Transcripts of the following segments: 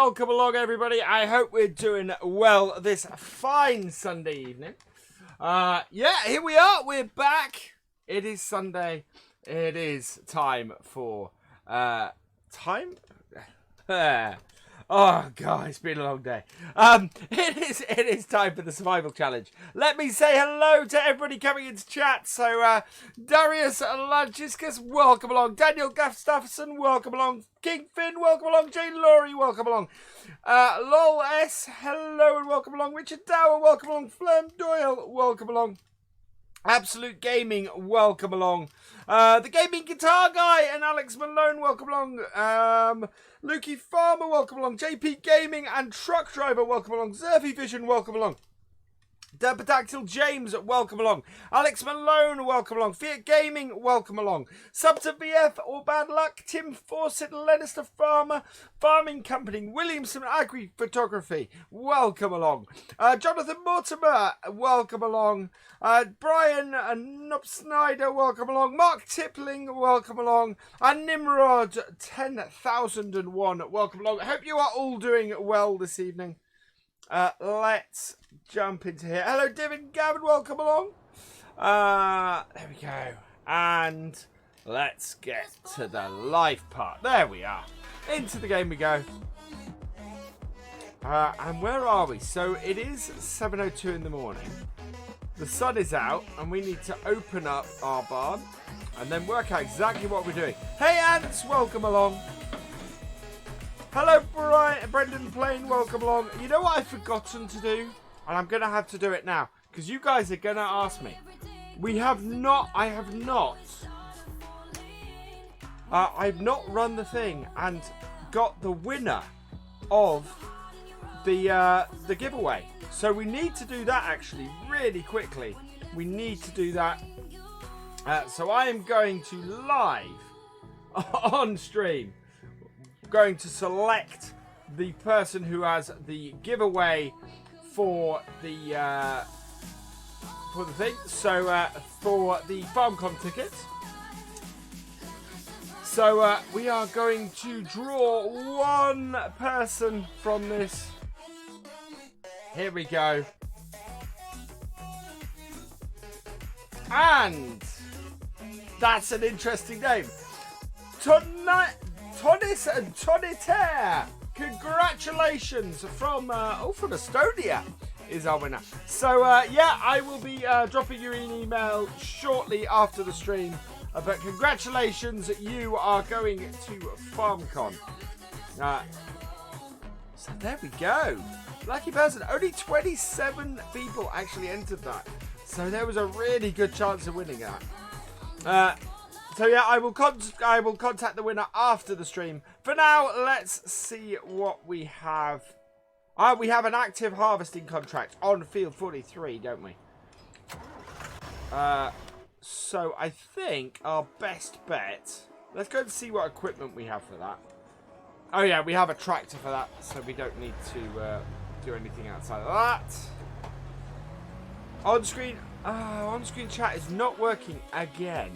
welcome along everybody. I hope we're doing well this fine Sunday evening. Yeah, here we are. We're back. It is Sunday. It is time for oh god, it's been a long day. It is time for the survival challenge. Let me say hello to everybody coming into chat. So Darius Lagiscus, welcome along. Daniel Gustafson, welcome along. King Finn, welcome along. Jane Laurie, welcome along. Lol S, hello and welcome along. Richard Dower, welcome along. Flem Doyle, welcome along. Absolute Gaming, welcome along. The Gaming Guitar Guy and Alex Malone, welcome along. Lukey Farmer, welcome along. JP Gaming and Truck Driver, welcome along. Zerfy Vision, welcome along. Dapodactyl James, welcome along. Alex Malone, welcome along. Fiat Gaming, welcome along. Sub to VF or Bad Luck, Tim Fawcett, Lannister Farmer, Farming Company, Williamson Agri Photography, welcome along. Jonathan Mortimer, welcome along. Brian Nop Snyder, welcome along. Mark Tippling, welcome along. And Nimrod 10,001, welcome along. I hope you are all doing well this evening. Let's jump into here. Hello, Devin Gavin, welcome along. There we go. And let's get to the live part. There we are. Into the game we go. And where are we? So it is 7:02 in the morning. The sun is out, and we need to open up our barn and then work out exactly what we're doing. Hey, Ants, welcome along. Hello, Brendan Plain, welcome along. You know what I've forgotten to do? And I'm going to have to do it now, because you guys are going to ask me. I've not run the thing and got the winner of the giveaway. So we need to do that actually really quickly. We need to do that. So I am going to live on stream. Going to select the person who has the giveaway for the thing. So for the FarmCon tickets. So we are going to draw one person from this. Here we go. And that's an interesting name. Tonis and Tonitaire. Congratulations from Estonia is our winner. So yeah, I will be dropping you an email shortly after the stream. But congratulations, you are going to FarmCon. So there we go. Lucky person. Only 27 people actually entered that. So there was a really good chance of winning that. So yeah, I will contact the winner after the stream. For now, let's see what we have. We have an active harvesting contract on field 43, don't we? So I think our best bet. Let's go and see what equipment we have for that. Oh yeah, we have a tractor for that, so we don't need to do anything outside of that. On-screen chat is not working again.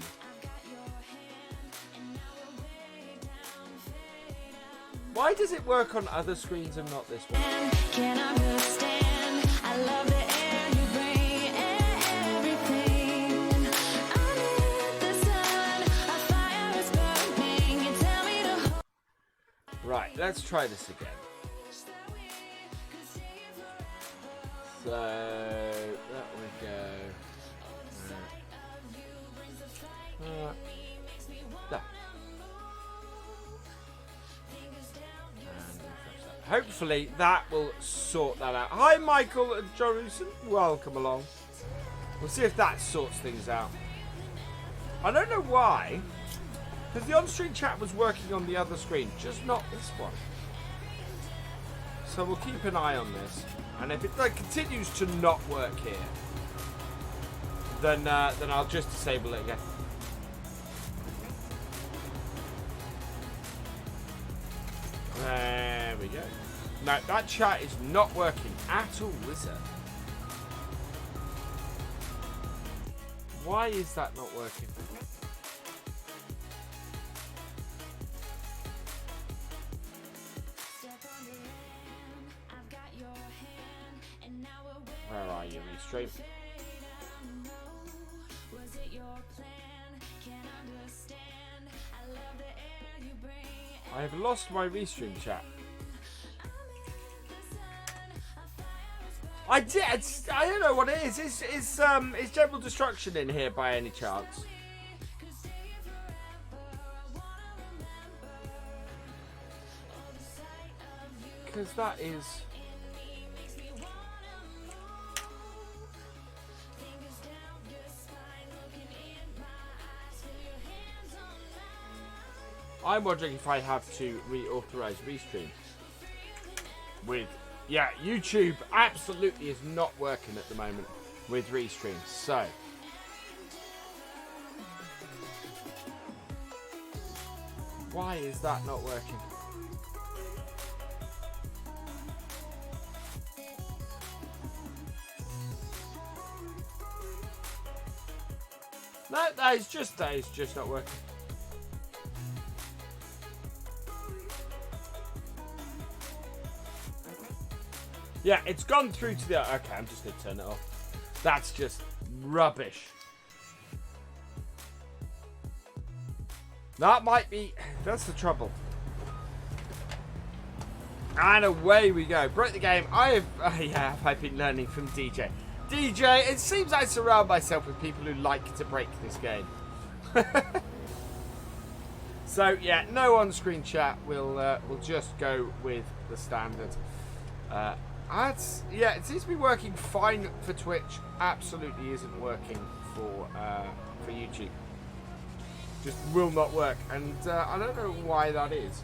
Why does it work on other screens and not this one? Can understand. I love the air you bring, everything. Under the sun, a fire is burning. You tell me to... Right, let's try this again. So, that we go. There. Hopefully that will sort that out. Hi Michael and Jerusalem, welcome along. We'll see if that sorts things out. I don't know why, because the on-screen chat was working on the other screen, just not this one. So we'll keep an eye on this, and if it continues to not work here, then I'll just disable it again. There we go. No, that chat is not working at all, is it? Why is that not working? Where are you, Restream? I have lost my Restream chat. I don't know what it is. Is general destruction in here by any chance? Because that is. I'm wondering if I have to reauthorize Restream with. Yeah, YouTube absolutely is not working at the moment with Restream. So, why is that not working? No, that is just not working. Yeah, it's gone through to the... Okay, I'm just going to turn it off. That's just rubbish. That might be... That's the trouble. And away we go. Broke the game. I've been learning from DJ. DJ, it seems I surround myself with people who like to break this game. So, yeah, no on-screen chat. We'll just go with the standard. Yeah, it seems to be working fine for Twitch. Absolutely isn't working for YouTube. Just will not work, and I don't know why that is.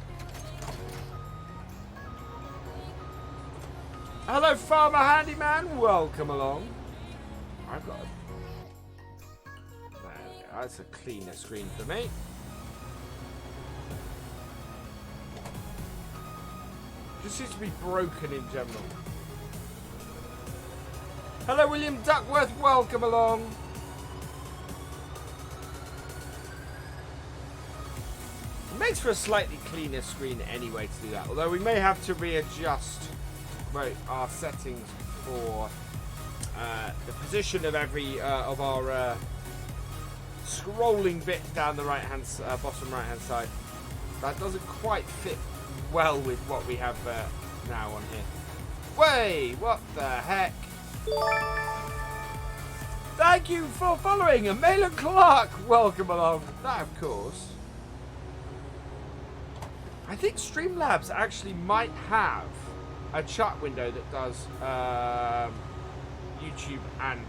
Hello, Farmer Handyman. Welcome along. I've got. There we go. That's a cleaner screen for me. Just seems to be broken in general. Hello, William Duckworth. Welcome along. It makes for a slightly cleaner screen anyway to do that. Although we may have to readjust our settings for the position of every of our scrolling bit down the bottom right hand side. That doesn't quite fit well with what we have now on here. Way, what the heck? Thank you for following Malin Clark. Welcome along. That, of course. I think Streamlabs actually might have a chat window that does YouTube, and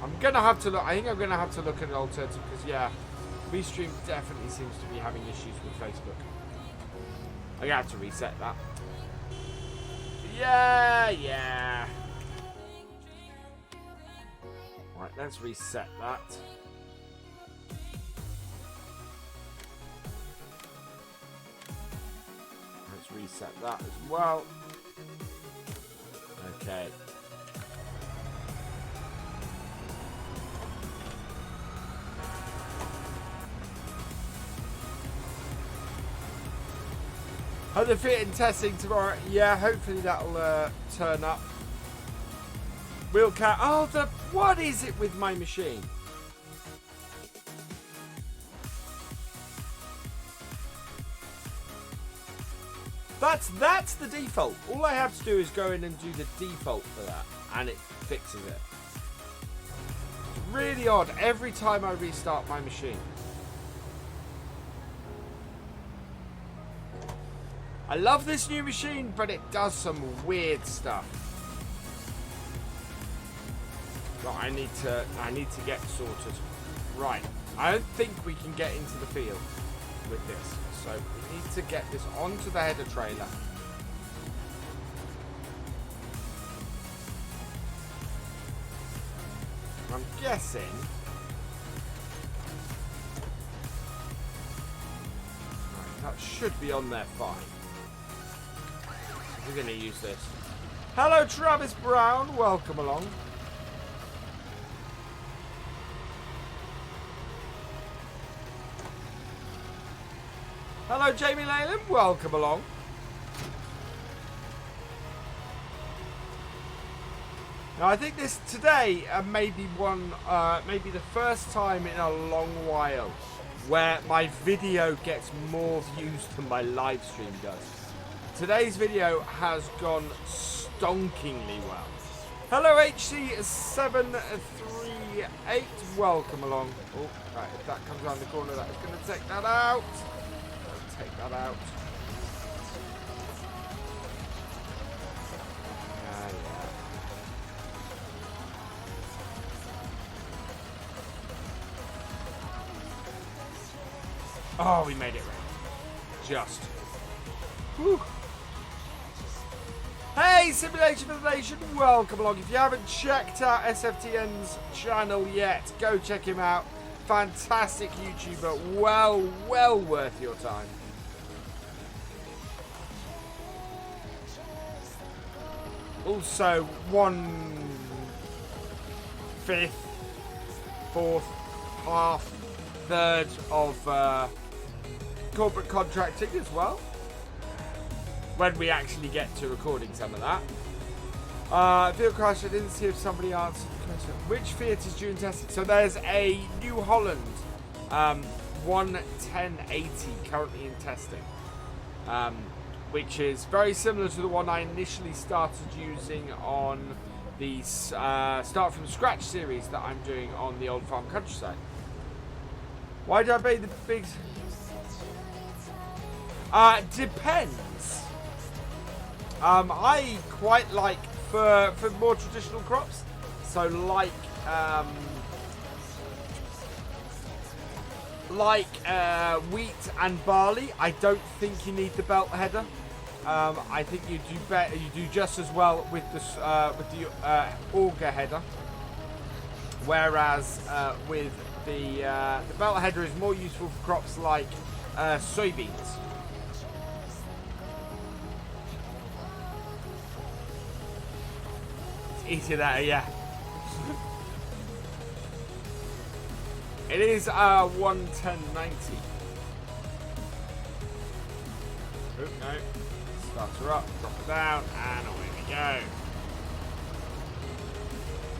I'm gonna have to look. I think I'm gonna have to look at an alternative because yeah, Restream definitely seems to be having issues with Facebook. I'm gonna have to reset that. Yeah. Right, let's reset that. Let's reset that as well. Okay. Have the fit in testing tomorrow. Yeah, hopefully that'll turn up. Wheelcat. Oh, what is it with my machine? That's the default. All I have to do is go in and do the default for that, and it fixes it. It's really odd every time I restart my machine. I love this new machine, but it does some weird stuff. But I need to get sorted. Right. I don't think we can get into the field with this. So we need to get this onto the header trailer. I'm guessing. Right, that should be on there fine. We're going to use this. Hello, Travis Brown. Welcome along. Hello, Jamie Leyland. Welcome along. Now I think this today may be maybe the first time in a long while where my video gets more views than my live stream does. Today's video has gone stonkingly well. Hello HC738, welcome along. Oh, right, if that comes around the corner, that is going to take that out. Take that out. Oh, we made it right. Just. Whew. Hey, Simulation for the Nation, welcome along. If you haven't checked out SFTN's channel yet, go check him out. Fantastic YouTuber, well worth your time. Also, 1/5, 4th, half, third of corporate contracting as well. When we actually get to recording some of that. Field Crash, I didn't see if somebody answered the question. Which Fiat is due in testing? So there's a New Holland 11080 currently in testing. Which is very similar to the one I initially started using on the Start From Scratch series that I'm doing on the Old Farm Countryside. Why do I pay the big... depends. I quite like for more traditional crops, so like wheat and barley. I don't think you need the belt header. I think you do better. You do just as well with the auger header, whereas with the belt header is more useful for crops like soybeans. Easier that, yeah. It is 11090. Oh no. Start her up, drop her down, and away we go.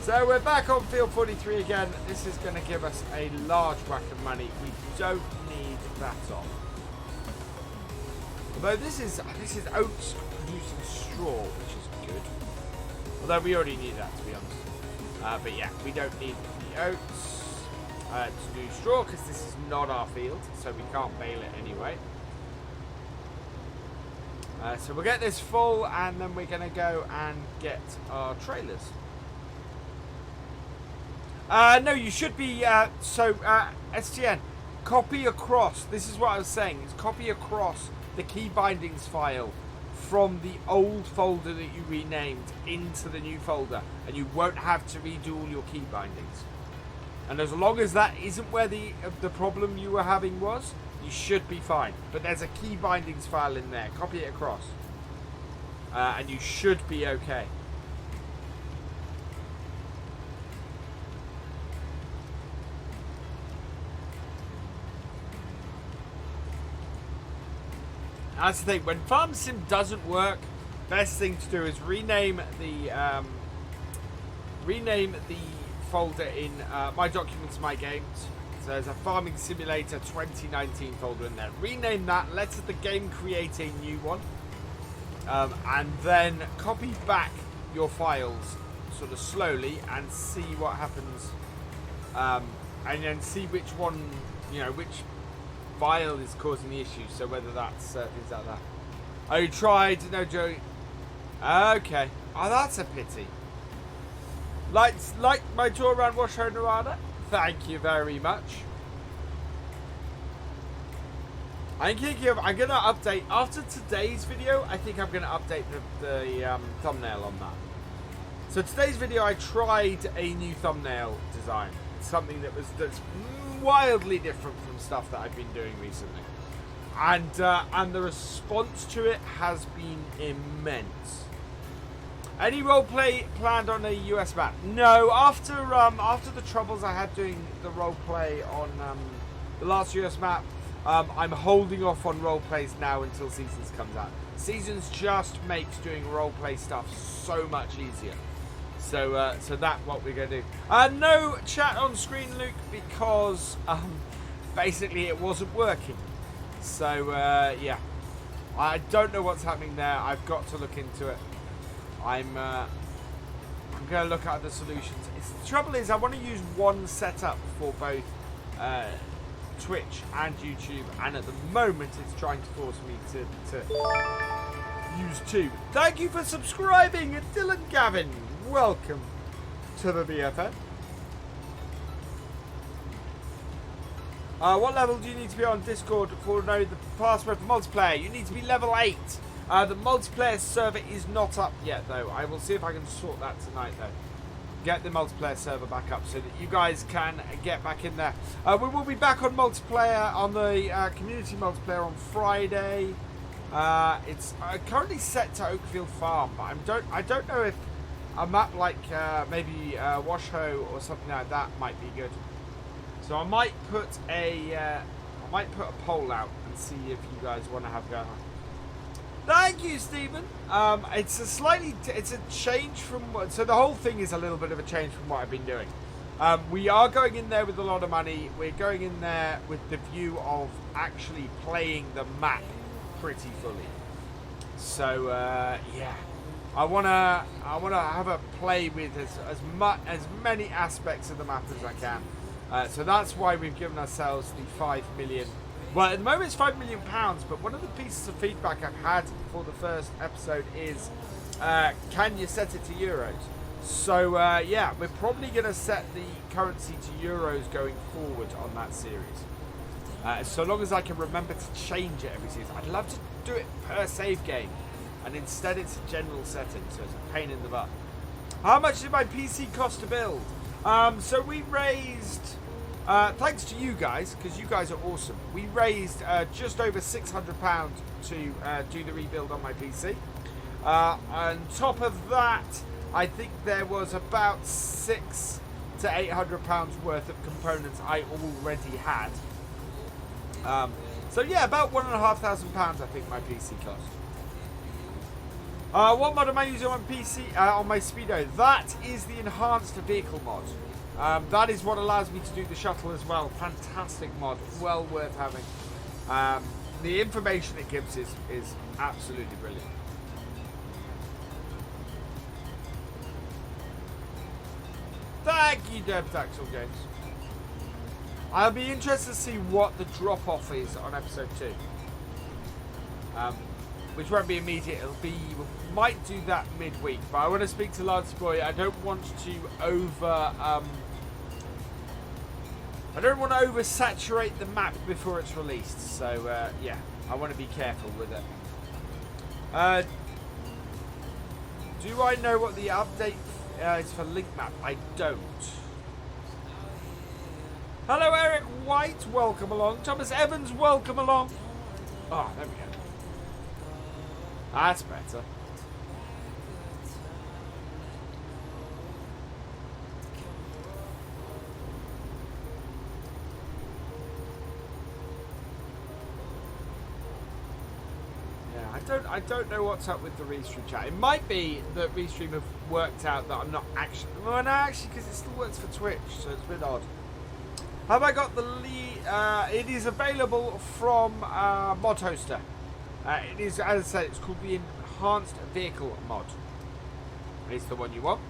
So we're back on field 43 again. This is going to give us a large whack of money. We don't need that on. Although this is oats producing straw, which is good. Although we already need that, to be honest. But yeah, we don't need the oats to do straw because this is not our field, so we can't bale it anyway. So we'll get this full, and then we're going to go and get our trailers. No, you should be. STN, copy across. This is what I was saying. Is copy across the key bindings file from the old folder that you renamed into the new folder, and you won't have to redo all your key bindings. And as long as that isn't where the problem you were having was, you should be fine. But there's a key bindings file in there. Copy it across, and you should be okay. That's the thing, when Farm Sim doesn't work, best thing to do is rename the folder in My Documents, My Games. So there's a Farming Simulator 2019 folder in there. Rename that, let the game create a new one, and then copy back your files sort of slowly and see what happens, and then see which one, which file is causing the issue, so whether that's things like that. Oh, you tried? No, Joey. Okay. Oh, that's a pity. Like my tour around Washoe Nevada? Thank you very much. I'm going to update, after today's video, I think I'm going to update the thumbnail on that. So today's video, I tried a new thumbnail design. Something that's wildly different from stuff that I've been doing recently, and the response to it has been immense. Any roleplay planned on a US map? No. After the troubles I had doing the roleplay on the last US map, I'm holding off on roleplays now until Seasons comes out. Seasons just makes doing roleplay stuff so much easier. So so that's what we're going to do. No chat on screen, Luke, because basically it wasn't working. So yeah, I don't know what's happening there. I've got to look into it. I'm going to look at other solutions. The trouble is I want to use one setup for both Twitch and YouTube, and at the moment it's trying to force me to use two. Thank you for subscribing, and Dylan Gavin, welcome to the BFN. What level do you need to be on Discord for know the password for multiplayer? You need to be level 8. The multiplayer server is not up yet, though. I will see if I can sort that tonight, though. Get the multiplayer server back up so that you guys can get back in there. We will be back on multiplayer, on the community multiplayer on Friday. It's currently set to Excecutive Farm, but I don't know if a map like maybe Washo or something like that might be good. So I might put a poll out and see if you guys want to have go. Thank you, Stephen. It's a change from so the whole thing is a little bit of a change from what I've been doing. We are going in there with a lot of money. We're going in there with the view of actually playing the map pretty fully. So yeah, I wanna have a play with as many aspects of the map as I can. So that's why we've given ourselves the 5 million. Well, at the moment it's £5 million, but one of the pieces of feedback I've had for the first episode is, can you set it to euros? So yeah, we're probably going to set the currency to euros going forward on that series. So long as I can remember to change it every season. I'd love to do it per save game, and instead it's a general setting, so it's a pain in the butt. How much did my PC cost to build? So we raised... thanks to you guys, because you guys are awesome. We raised just over £600 to do the rebuild on my PC. On top of that, I think there was about £600 to £800 worth of components I already had. So yeah, about £1,500 I think my PC cost. What mod am I using on PC? On my Speedo? That is the enhanced vehicle mod. That is what allows me to do the shuttle as well. Fantastic mod, well worth having. The information it gives is absolutely brilliant. Thank you, Debtaxel Games. I'll be interested to see what the drop-off is on episode 2. Which won't be immediate. It'll be, we might do that midweek, but I want to speak to Lance Boy. I don't want to oversaturate the map before it's released. So yeah, I want to be careful with it. Do I know what the update is for link map? I don't. Hello, Eric White. Welcome along. Thomas Evans. Welcome along. Oh, there we go. That's better. I don't know what's up with the Restream chat. It might be that Restream have worked out that I'm not actually... Well, no, actually, because it still works for Twitch, so it's a bit odd. Have I got the lead? It is available from Mod Hoster. It is, as I said, it's called the Enhanced Vehicle mod. It's the one you want.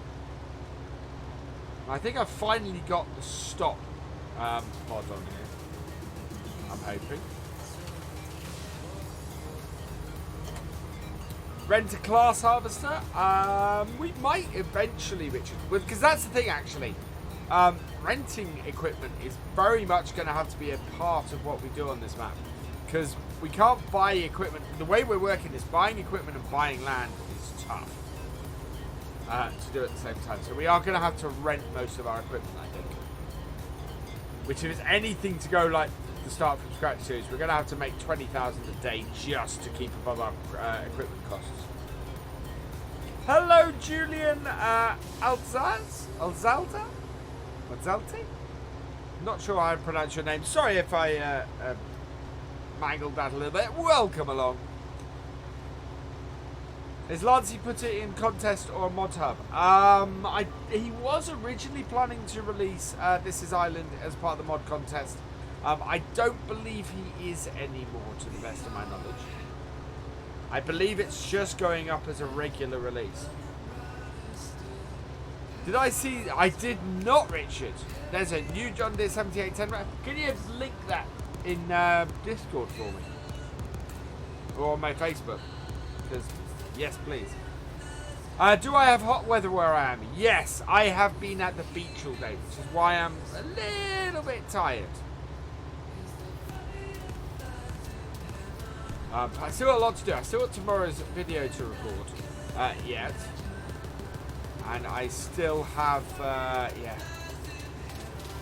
I think I've finally got the stop mod on here. I'm hoping. Rent a class harvester? We might eventually, Richard. Because that's the thing, actually. Renting equipment is very much going to have to be a part of what we do on this map. Because we can't buy equipment. The way we're working is buying equipment and buying land is tough to do at the same time. So we are going to have to rent most of our equipment, I think. Which, if it's anything to go like the Start From Scratch series, we're going to have to make 20,000 a day just to keep above our equipment costs. Hello, Julian Alzalta? Not sure how I pronounce your name. Sorry if I mangled that a little bit. Welcome along. Is Lancey put it in contest or mod hub? He was originally planning to release This Is Island as part of the mod contest. I don't believe he is anymore, to the best of my knowledge. I believe it's just going up as a regular release. Did I see? I did not, Richard. There's a new John Deere 7810. Can you link that in Discord for me? Or on my Facebook? Because, yes, please. Do I have hot weather where I am? Yes, I have been at the beach all day, which is why I'm a little bit tired. I still got a lot to do. I still got tomorrow's video to record yet. And I still have, yeah.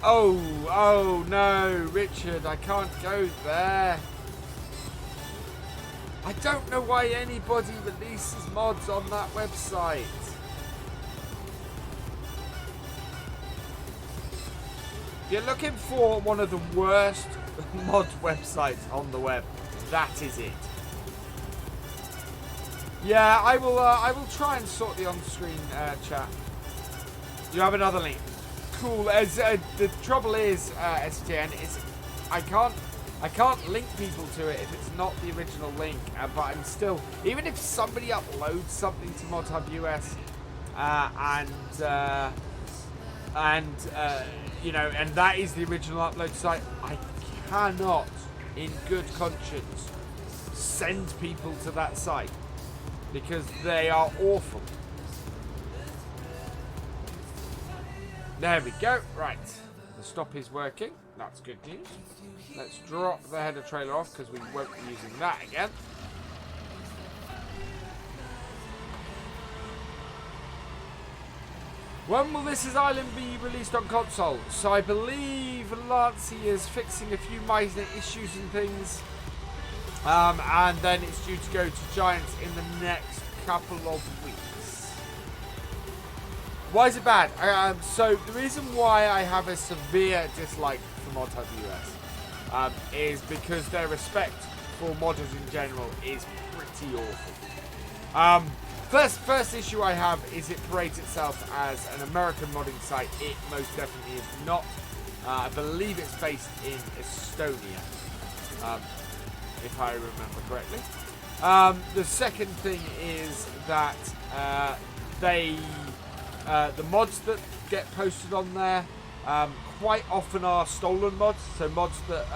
Oh no, Richard, I can't go there. I don't know why anybody releases mods on that website. If you're looking for one of the worst mod websites on the web, that is it. Yeah, I will try and sort the on-screen chat. You have another link. Cool. As the trouble is, STN, is I can't link people to it if it's not the original link. But I'm still, even if somebody uploads something to ModHub US, you know, and that is the original upload site, I cannot, in good conscience, send people to that site because they are awful. There we go. Right, the stop is working. That's good news. Let's drop the header trailer off because we won't be using that again. When will This Is Island be released on console? So I believe Lancey is fixing a few minor issues and things. And then it's due to go to Giants in the next couple of weeks. Why is it bad? So the reason why I have a severe dislike for ModHub US is because their respect for modders in general is pretty awful. First issue I have is it parades itself as an American modding site. It most definitely is not. I believe it's based in Estonia, if I remember correctly. The second thing is that the mods that get posted on there quite often are stolen mods, so mods that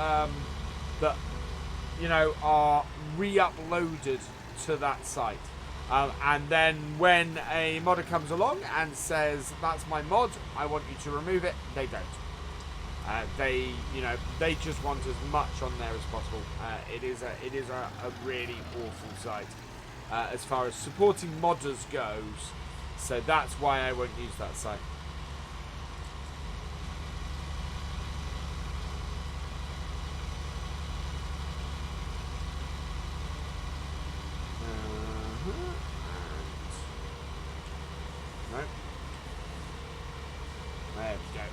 you know are re-uploaded to that site. And then when a modder comes along and says, that's my mod, I want you to remove it, they don't. They just want as much on there as possible. It is a really awful site as far as supporting modders goes. So that's why I won't use that site. Nope. There we go.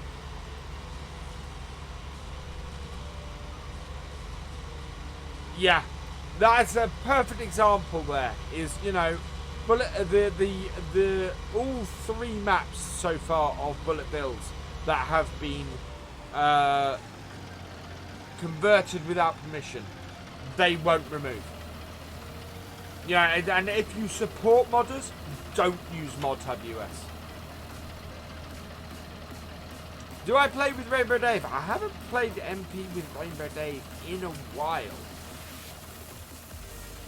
Yeah, that's a perfect example. There is, you know, bullet the all three maps so far of bullet builds that have been converted without permission, they won't remove. Yeah, and if you support modders, don't use ModHub US. Do I play with Rainbow Dave? I haven't played MP with Rainbow Dave in a while,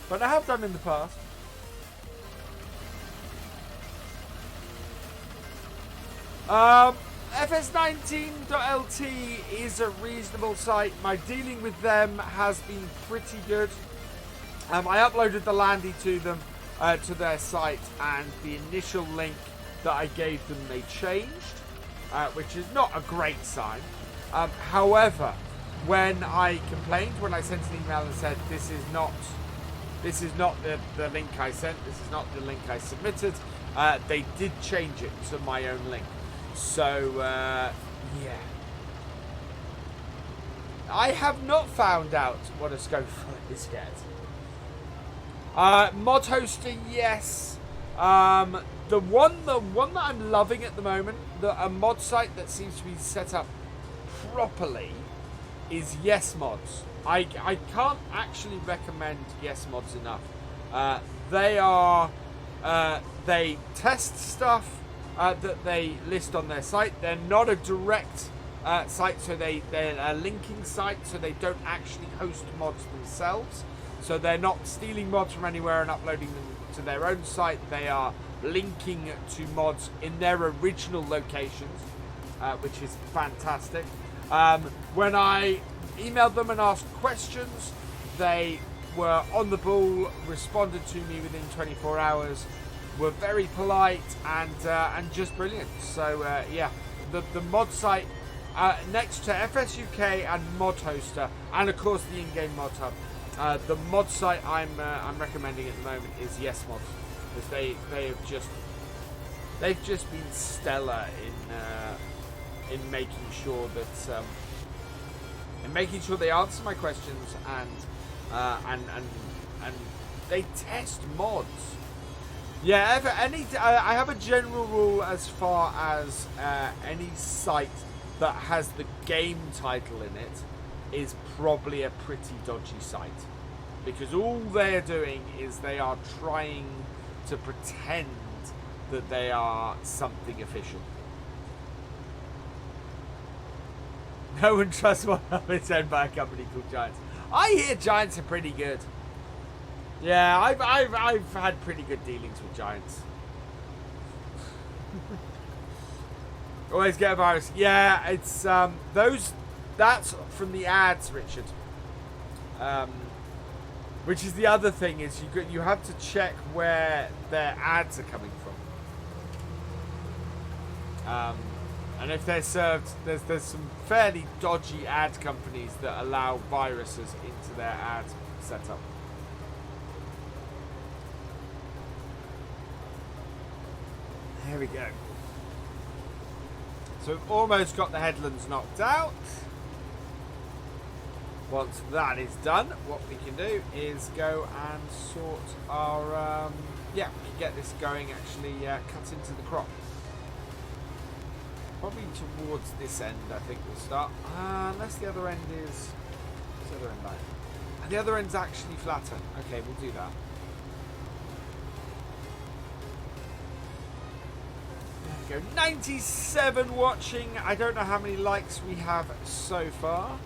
but I have done in the past. FS19.lt is a reasonable site. My dealing with them has been pretty good. I uploaded the Landy to them, to their site, and the initial link that I gave them they changed, which is not a great sign. However, when I complained, when I sent an email and said this is not the link I sent, this is not the link I submitted, they did change it to my own link. So yeah, I have not found out what a scope is yet. Mod hoster, yes. The one that I'm loving at the moment, a mod site that seems to be set up properly, is Yes Mods. I can't actually recommend Yes Mods enough. They test stuff that they list on their site. They're not a direct site, so they're a linking site, so they don't actually host mods themselves. So they're not stealing mods from anywhere and uploading them to their own site. They are linking to mods in their original locations, which is fantastic. When I emailed them and asked questions, they were on the ball, responded to me within 24 hours, were very polite and just brilliant. So yeah, the mod site next to FSUK and Mod Hoster, and of course the in-game mod hub. The mod site I'm recommending at the moment is Yes Mods, because they've just been stellar in making sure that they answer my questions and they test mods. Yeah, I have a general rule as far as any site that has the game title in it is probably a pretty dodgy site, because all they're doing is they are trying to pretend that they are something official. No one trusts one of its owned by a company called Giants. I hear Giants are pretty good. Yeah, I've had pretty good dealings with Giants. Always get a virus. Yeah, it's that's from the ads, Richard. Which is the other thing, is you have to check where their ads are coming from. And if they're served, there's some fairly dodgy ad companies that allow viruses into their ad setup. There we go. So we've almost got the headlands knocked out. Once that is done, what we can do is go and sort our... yeah, we can get this going, actually cut into the crop. Probably towards this end, I think we'll start. Unless the other end is... What's the other end like? And the other end's actually flatter. Okay, we'll do that. There we go. 97 watching. I don't know how many likes we have so far.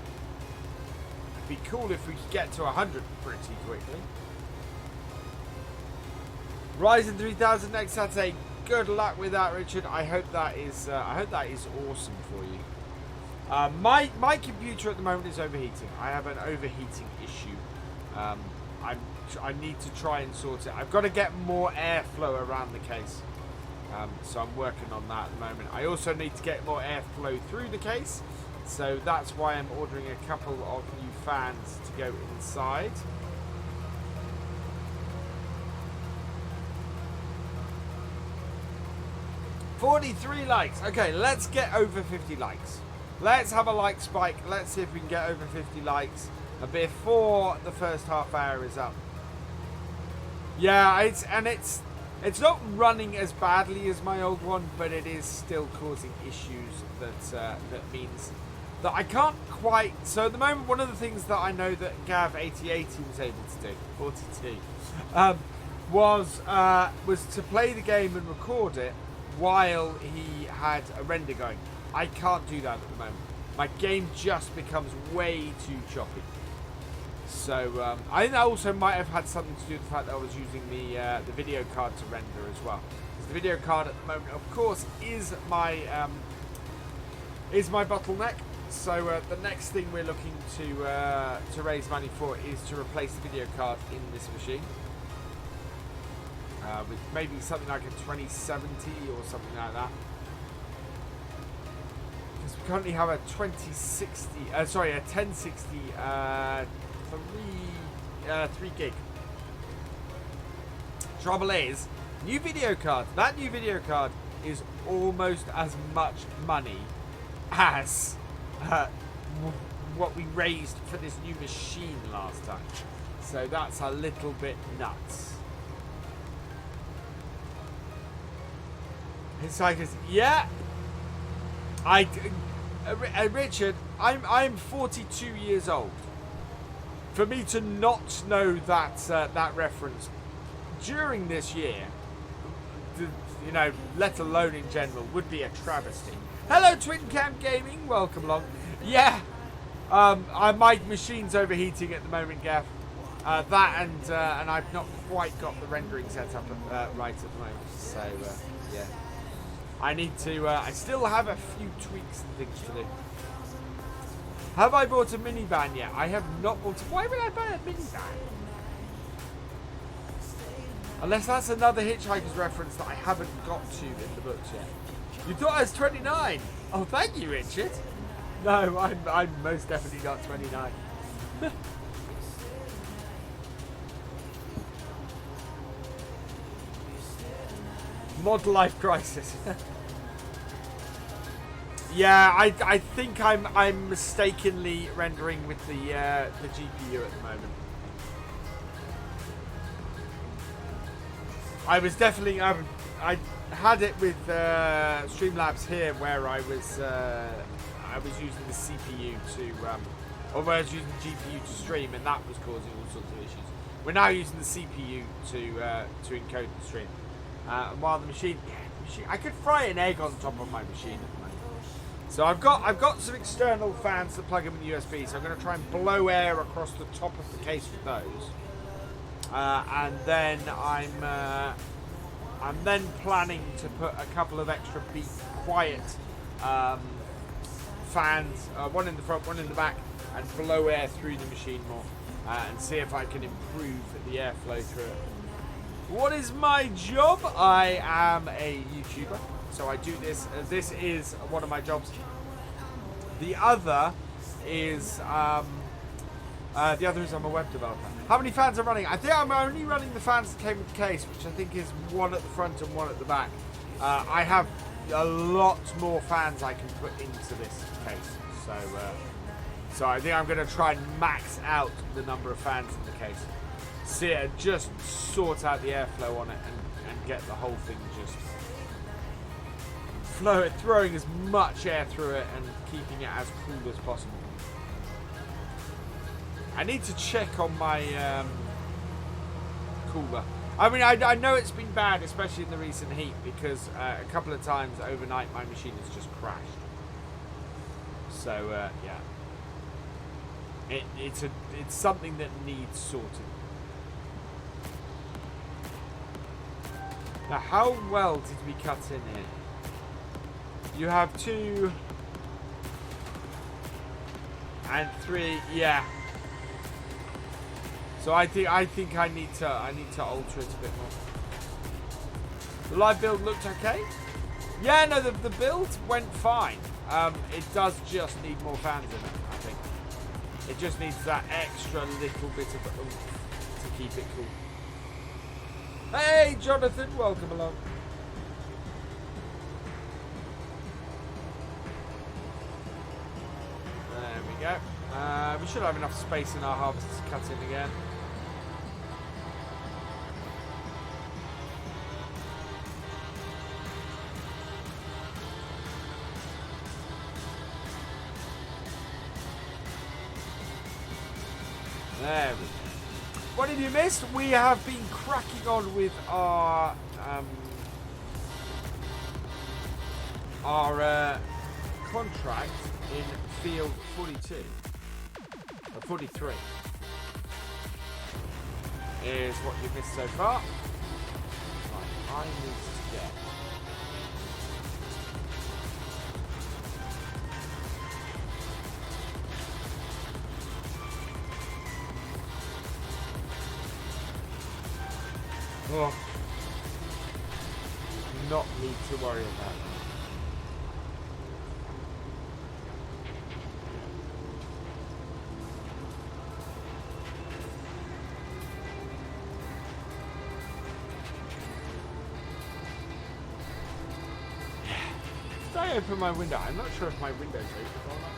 It'd be cool if we could get to 100 pretty quickly. Ryzen 3000 next Saturday. Good luck with that, Richard. I hope that is awesome for you. My computer at the moment is overheating. I have an overheating issue. I need to try and sort it. I've got to get more airflow around the case. So I'm working on that at the moment. I also need to get more airflow through the case. So that's why I'm ordering a couple of new fans to go inside. $43 likes. Okay, let's get over 50 likes. Let's have a like spike. Let's see if we can get over 50 likes before the first half hour is up. Yeah, it's not running as badly as my old one, but it is still causing issues that means that I can't quite... So at the moment, one of the things that I know that Gav8080 was able to do, 42, was to play the game and record it while he had a render going. I can't do that at the moment. My game just becomes way too choppy. So I think that also might have had something to do with the fact that I was using the video card to render as well. Because the video card at the moment, of course, is my bottleneck. So the next thing we're looking to raise money for is to replace the video card in this machine. With maybe something like a 2070 or something like that. Because we currently have a 1060, 3 gig. Trouble is, new video card. That new video card is almost as much money as what we raised for this new machine last time. So that's a little bit nuts. Hitchhikers, yeah. Richard, I'm 42 years old. For me to not know that that reference during this year, you know, let alone in general, would be a travesty. Hello, Galcomp Gaming. Welcome along. Yeah, my machine's overheating at the moment, Gav. That and I've not quite got the rendering set up right at the moment. So yeah, I need to. I still have a few tweaks and things to do. Have I bought a minivan yet? I have not bought. Why would I buy a minivan? Unless that's another Hitchhiker's reference that I haven't got to in the books yet. You thought I was 29? Oh, thank you, Richard. No, I'm most definitely not 29. Mod life crisis. Yeah, I think I'm mistakenly rendering with the GPU at the moment. I was definitely I had it with Streamlabs here where I was using the CPU to or I was using the GPU to stream, and that was causing all sorts of issues. We're now using the CPU to encode the stream. While the machine, I could fry an egg on top of my machine at the moment. So I've got some external fans that plug them in USB. So I'm going to try and blow air across the top of the case with those. And then I'm then planning to put a couple of extra Be Quiet fans, one in the front, one in the back, and blow air through the machine more, and see if I can improve the airflow through it. What is my job? I am a YouTuber, so I do this. This is one of my jobs. The other is I'm a web developer. How many fans are running? I think I'm only running the fans that came with the case, which I think is one at the front and one at the back. I have a lot more fans I can put into this case, so I think I'm going to try and max out the number of fans in the case. See it, just sort out the airflow on it and get the whole thing just throwing as much air through it and keeping it as cool as possible. I need to check on my cooler. I mean, I know it's been bad, especially in the recent heat, because a couple of times overnight my machine has just crashed. So yeah, it's something that needs sorting. Now, how well did we cut in here? You have 2 and 3, yeah. So I think I need to alter it a bit more. The live build looked okay. Yeah, no, the build went fine. It does just need more fans in it, I think. It just needs that extra little bit of oomph to keep it cool. Hey, Jonathan, welcome along. There we go. We should have enough space in our harvest to cut in again. There we go. What have you missed? We have been cracking on with our contract in field 42 or 43 is what you've missed so far. Right, I need to get not need to worry about that. Did I open my window? I'm not sure if my window's open or not.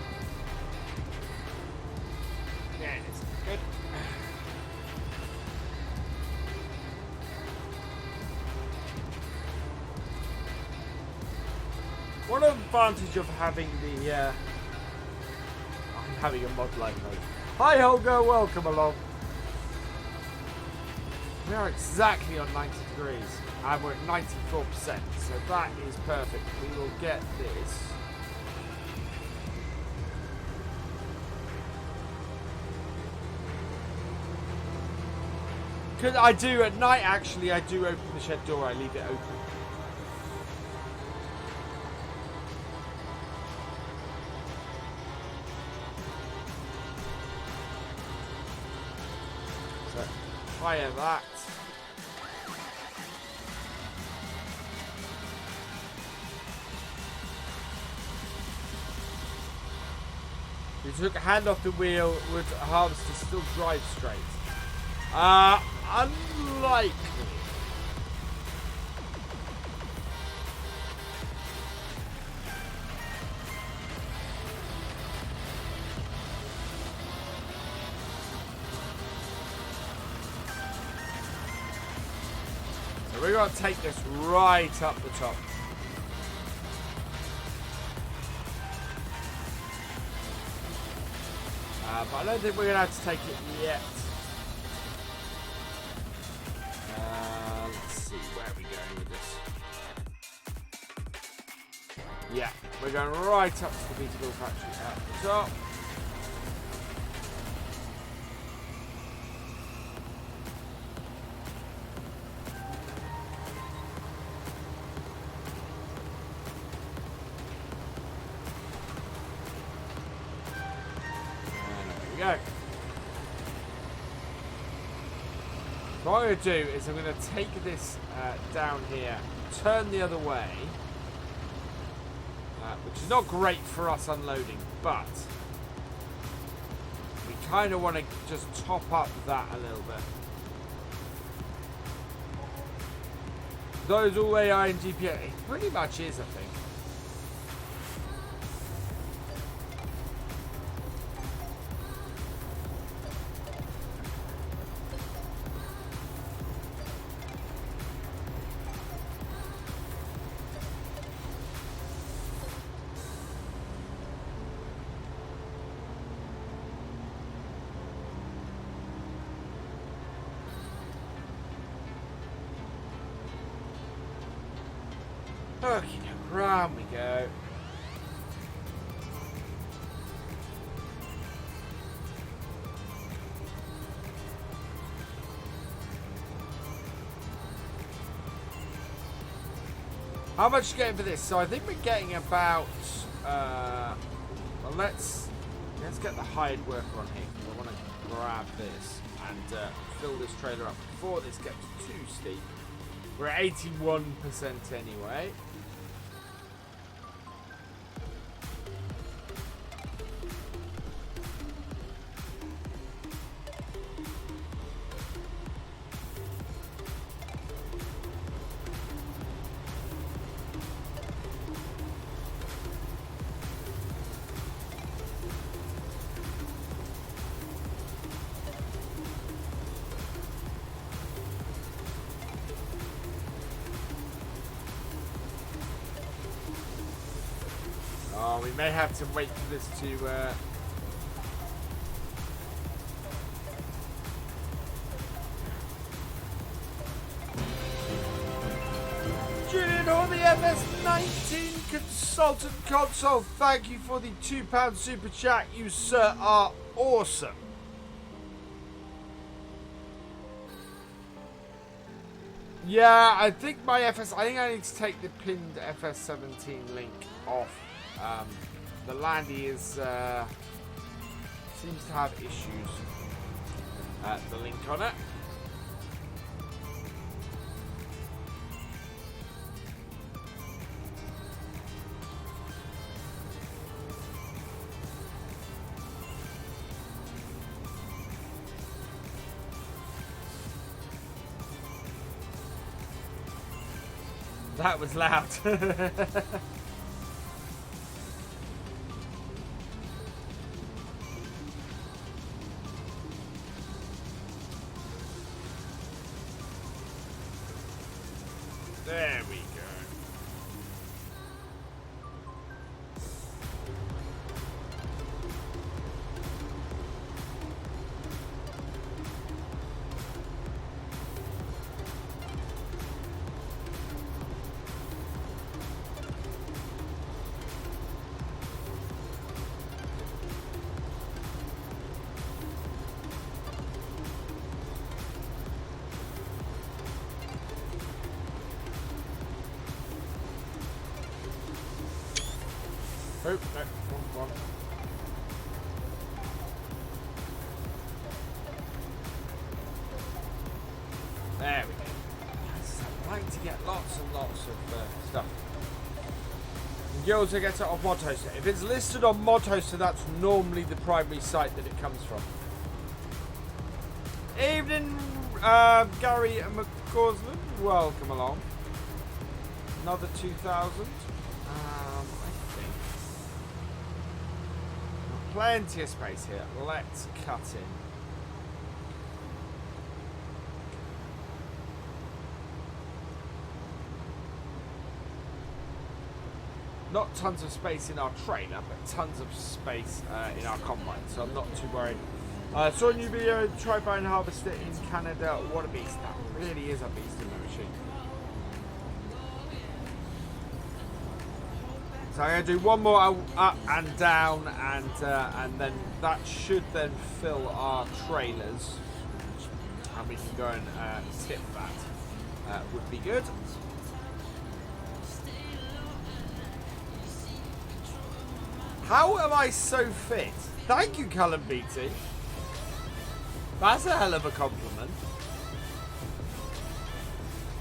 Yeah, it is. Good. One advantage of having the I'm having a mod like mode. Hi Holger, welcome along. We are exactly on 90 degrees and we're at 94%, so that is perfect. We will get this. Because I do at night, actually, I do open the shed door, I leave it open. So, fire that. You took a hand off the wheel, would harvester still drive straight? Unlikely. So we're going to take this right up the top. But I don't think we're going to have to take it yet. Let's see, where are we going with this? Yeah, we're going right up to the Beatable factory at the top. Go. What I'm going to do is I'm going to take this down here, turn the other way, which is not great for us unloading, but we kind of want to just top up that a little bit. Those all AI and GPU, it pretty much is, I think. Okay, round we go. How much are you getting for this? So I think we're getting about well, let's get the hired worker on here. I want to grab this and fill this trailer up before this gets too steep. We're at 81% anyway. Oh, we may have to wait for this to Julian or the MS19 Consultant Console, thank you for the £2 super chat. You, sir, are awesome. Yeah, I think I think I need to take the pinned FS17 link off. The Landy is seems to have issues. The link on it. That was loud. There we go. Oh, no, wrong one. There we go. Yes, I like to get lots and lots of stuff. You also get it on Modhoster. If it's listed on Modhoster, that's normally the primary site that it comes from. Evening, Gary and McCausland. Welcome along. Another 2,000. I think. Plenty of space here. Let's cut in. Not tons of space in our trailer, but tons of space in our combine, so I'm not too worried. Saw a new video, try buy and harvest it in Canada. What a beast. That really is a beast in the machine. So I'm going to do one more up and down, and then that should then fill our trailers. And we can go and tip that. Would be good. How am I so fit? Thank you, Cullen BT. That's a hell of a compliment.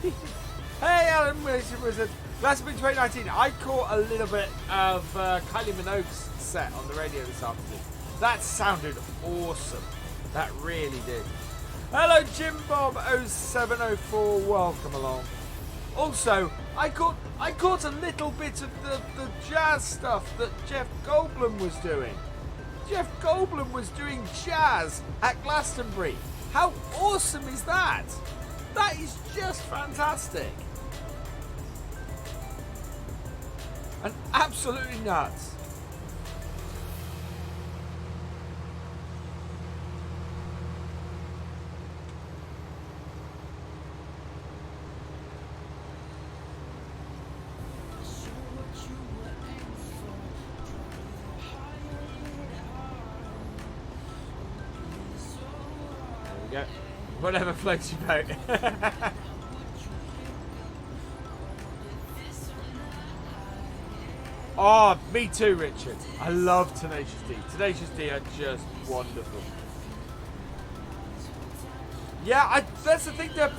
Hey, Alan Wizard. Last week 2019, I caught a little bit of Kylie Minogue's set on the radio this afternoon. That sounded awesome. That really did. Hello, Jim Bob 0704. Welcome along. Also, I caught a little bit of the jazz stuff that Jeff Goldblum was doing. Jeff Goldblum was doing jazz at Glastonbury. How awesome is that? That is just fantastic. And absolutely nuts. Go. Whatever floats your boat. Oh, me too, Richard. I love Tenacious D. Tenacious D are just wonderful. Yeah, that's the thing that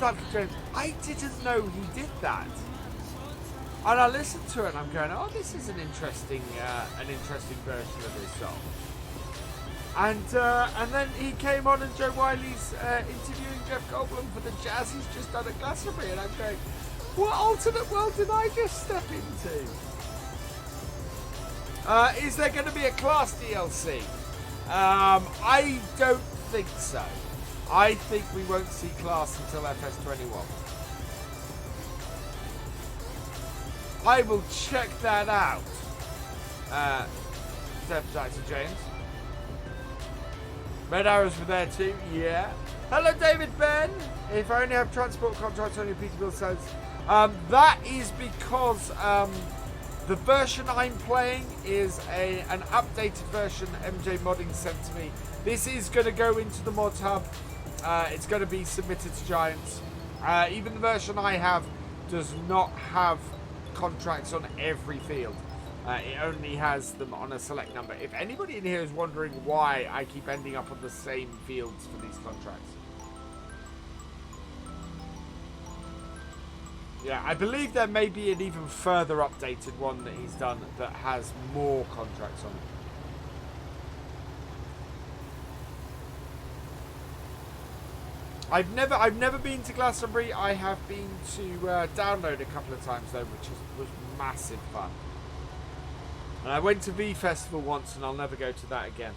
I didn't know he did that. And I listened to it and I'm going, oh, this is an interesting version of this song. And then he came on and Joe Wiley's interviewing Jeff Goldblum for the jazz he's just done at Glastonbury, and I'm going, what alternate world did I just step into? Is there going to be a class DLC? I don't think so. I think we won't see class until FS21. I will check that out. Dr. James. Red arrows were there too, yeah. Hello, David Ben. If I only have transport contracts on your Peterbilt says, that is because the version I'm playing is an updated version MJ Modding sent to me. This is going to go into the mod hub. It's going to be submitted to Giants. Even the version I have does not have contracts on every field. It only has them on a select number. If anybody in here is wondering why I keep ending up on the same fields for these contracts. Yeah, I believe there may be an even further updated one that he's done that has more contracts on it. I've never been to Glastonbury. I have been to Download a couple of times though, which was massive fun. And I went to V Festival once, and I'll never go to that again.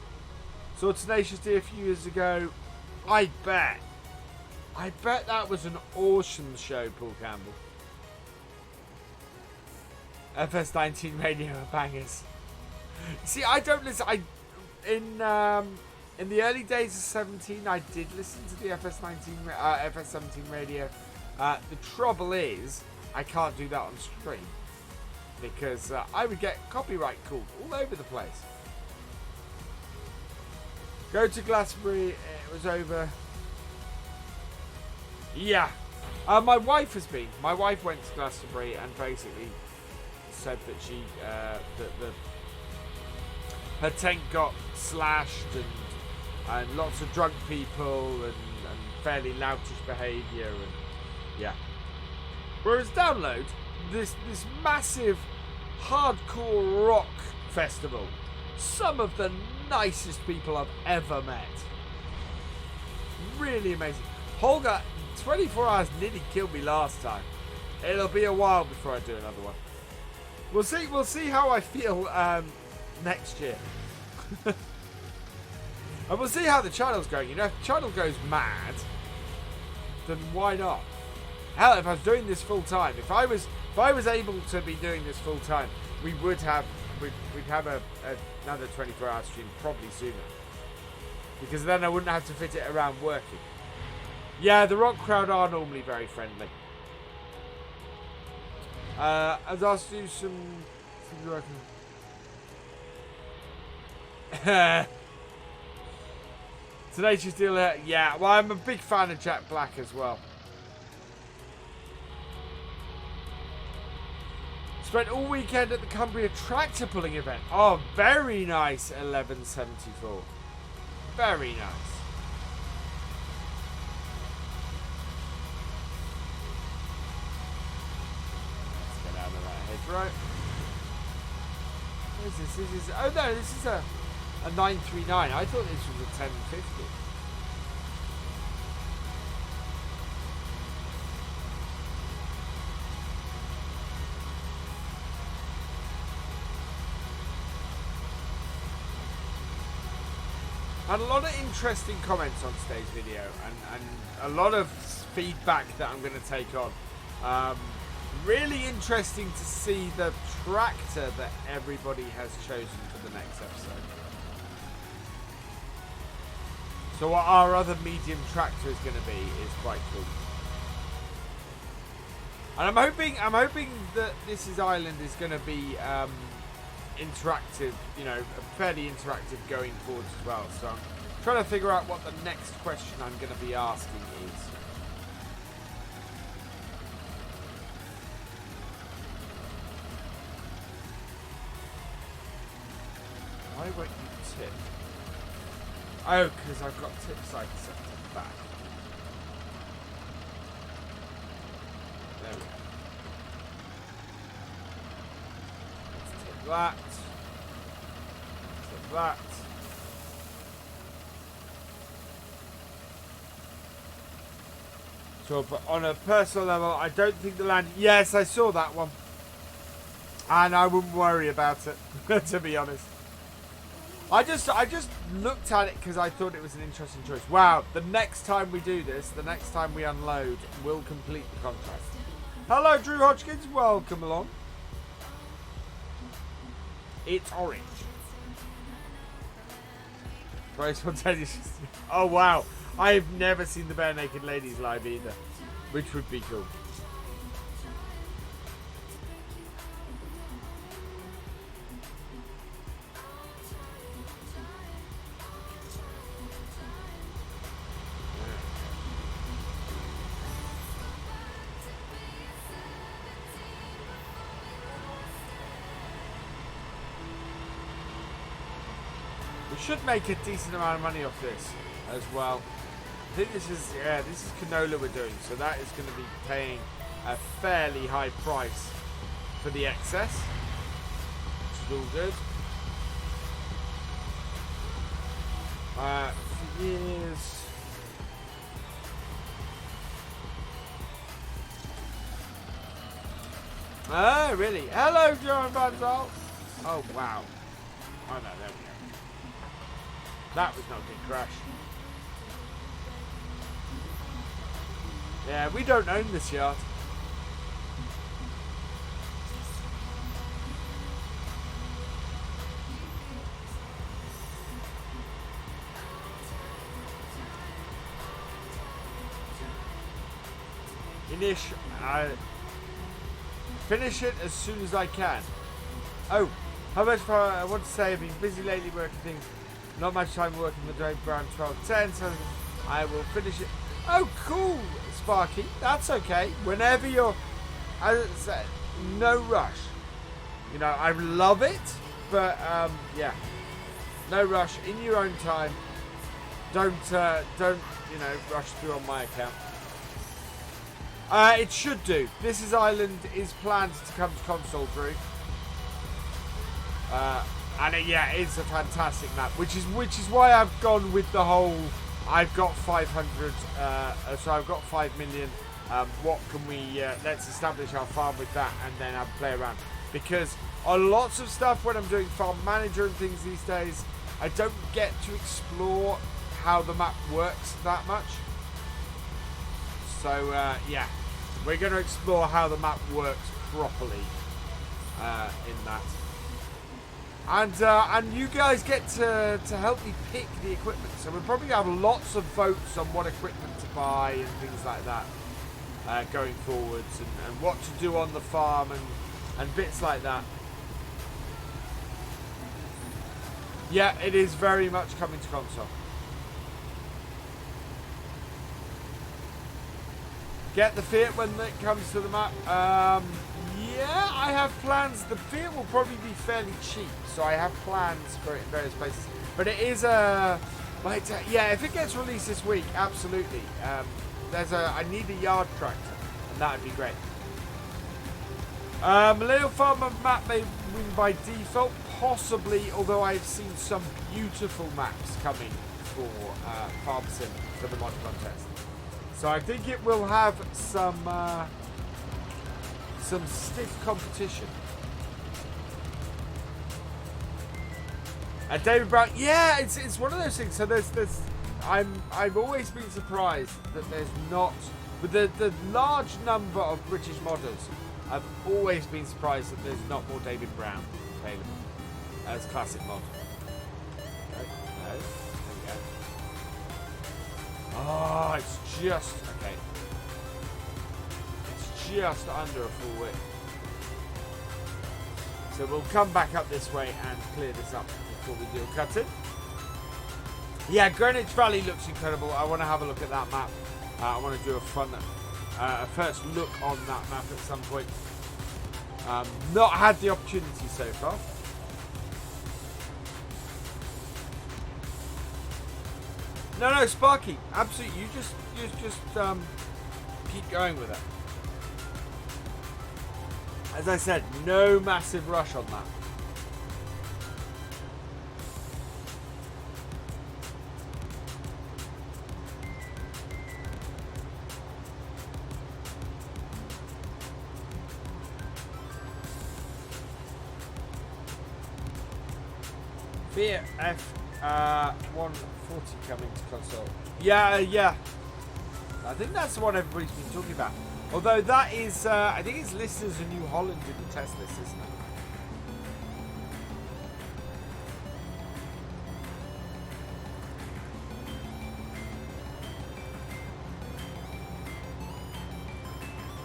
Saw Tenacious D a few years ago. I bet that was an awesome show, Paul Campbell. FS19 radio are bangers. See, I don't listen. In the early days of 17, I did listen to the FS17 radio. The trouble is, I can't do that on stream. Because I would get copyright called all over the place. Go to Glastonbury, it was over. Yeah. My wife has been. My wife went to Glastonbury and basically said that she, her tent got slashed and lots of drunk people and fairly loutish behaviour and yeah. Whereas Download, this massive hardcore rock festival, some of the nicest people I've ever met. Really amazing. Holger, 24 hours nearly killed me last time. It'll be a while before I do another one. We'll see how I feel next year. And we'll see how the channel's going. You know, if the channel goes mad, then why not? Hell, if I was doing this full time, if I was able to be doing this full time, we'd have another 24-hour stream probably sooner. Because then I wouldn't have to fit it around working. Yeah, the rock crowd are normally very friendly. I've asked you some Tenacious Dealer, yeah. Well, I'm a big fan of Jack Black as well. Spent all weekend at the Cumbria tractor pulling event. Oh, very nice, 1174. Very nice. Let's get out of that hedgerow. What is this? This is, oh no, this is a 939. I thought this was a 1050. Had a lot of interesting comments on today's video and a lot of feedback that I'm going to take on. Really interesting to see the tractor that everybody has chosen for the next episode. So what our other medium tractor is going to be is quite cool. And I'm hoping that this island is going to be interactive, you know, fairly interactive going forward as well. So I'm trying to figure out what the next question I'm going to be asking is. Why won't you tip? Oh, because I've got tip side set to back. There we go. Let's tip that. Tip that. So, but on a personal level, I don't think the land... Yes, I saw that one. And I wouldn't worry about it, to be honest. I just looked at it because I thought it was an interesting choice. Wow, the next time we do this, the next time we unload, we'll complete the contract. Hello, Drew Hodgkins. Welcome along. It's orange. Very spontaneous. Oh, wow. I've never seen the Bare Naked Ladies live either, which would be cool. Should make a decent amount of money off this as well. I think this is canola we're doing, so that is going to be paying a fairly high price for the excess, which is all good. For years. Oh, really? Hello, Johan Banzal. Oh, wow. Oh, no, there we go. That was not a good crash. Yeah, we don't own this yard. Finish it as soon as I can. Oh, how much I want to say I've been busy lately working things. Not much time working the day around 12:10, so I will finish it. Oh, cool, Sparky. That's okay. Whenever you're, as I said, no rush. You know, I love it, but yeah. No rush. In your own time. Don't you know, rush through on my account. It should do. This is Island is planned to come to console through. And it's a fantastic map, which is why I've gone with the whole. I've got 500, so I've got 5 million. What can we? Let's establish our farm with that, and then have a play around. Because on lots of stuff, when I'm doing farm manager and things these days, I don't get to explore how the map works that much. So yeah, we're going to explore how the map works properly in that. And you guys get to help me pick the equipment. So we'll probably have lots of votes on what equipment to buy and things like that going forwards, and what to do on the farm and bits like that. Yeah, it is very much coming to console. Get the Fiat when it comes to the map. Yeah, I have plans. The Fiat will probably be fairly cheap, so I have plans for it in various places. But it is yeah, if it gets released this week, absolutely. I need a yard tractor, and that would be great. Little Farmer map may win by default, possibly, although I've seen some beautiful maps coming for Farm Sim for the mod contest. So I think it will have some stiff competition. David Brown, yeah, it's one of those things. So I've always been surprised that there's not, with the large number of British modders, I've always been surprised that there's not more David Brown available as classic mod. No, there we go. Oh, it's just okay. It's just under a full width. So we'll come back up this way and clear this up before we do a cut-in. Yeah, Greenwich Valley looks incredible. I want to have a look at that map. I want to do a first look on that map at some point. Not had the opportunity so far. No, Sparky, absolutely. You just keep going with it. As I said, no massive rush on that. Fiat F 140 coming to console. Yeah. I think that's the one everybody's been talking about. Although that is, I think it's listed as a New Holland in the test list, isn't it?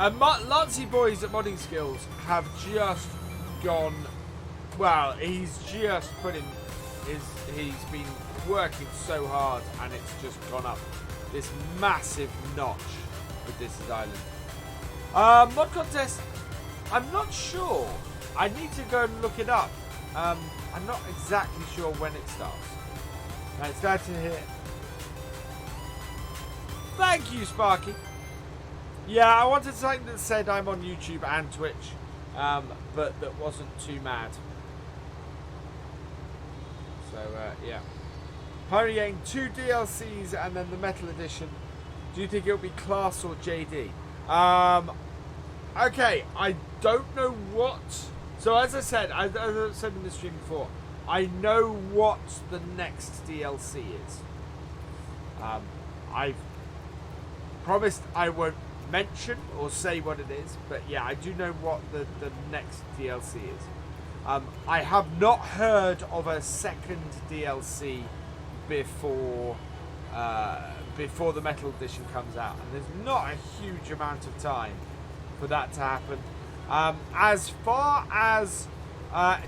And Lancy Boys at Modding Skills have just gone, well, he's just put in, he's been working so hard and it's just gone up this massive notch with This Is Island. Mod contest, I'm not sure. I need to go and look it up. I'm not exactly sure when it starts. It's glad to hear. Thank you, Sparky. Yeah, I wanted something that said I'm on YouTube and Twitch, but that wasn't too mad. So, yeah. Pony getting 2 DLCs and then the Metal Edition. Do you think it'll be Class or JD? Okay, I don't know what. So as I said in the stream before, I know what the next DLC is. I've promised I won't mention or say what it is, but yeah, I do know what the next DLC is. I have not heard of a second DLC before the Metal Edition comes out, and there's not a huge amount of time for that to happen. As far as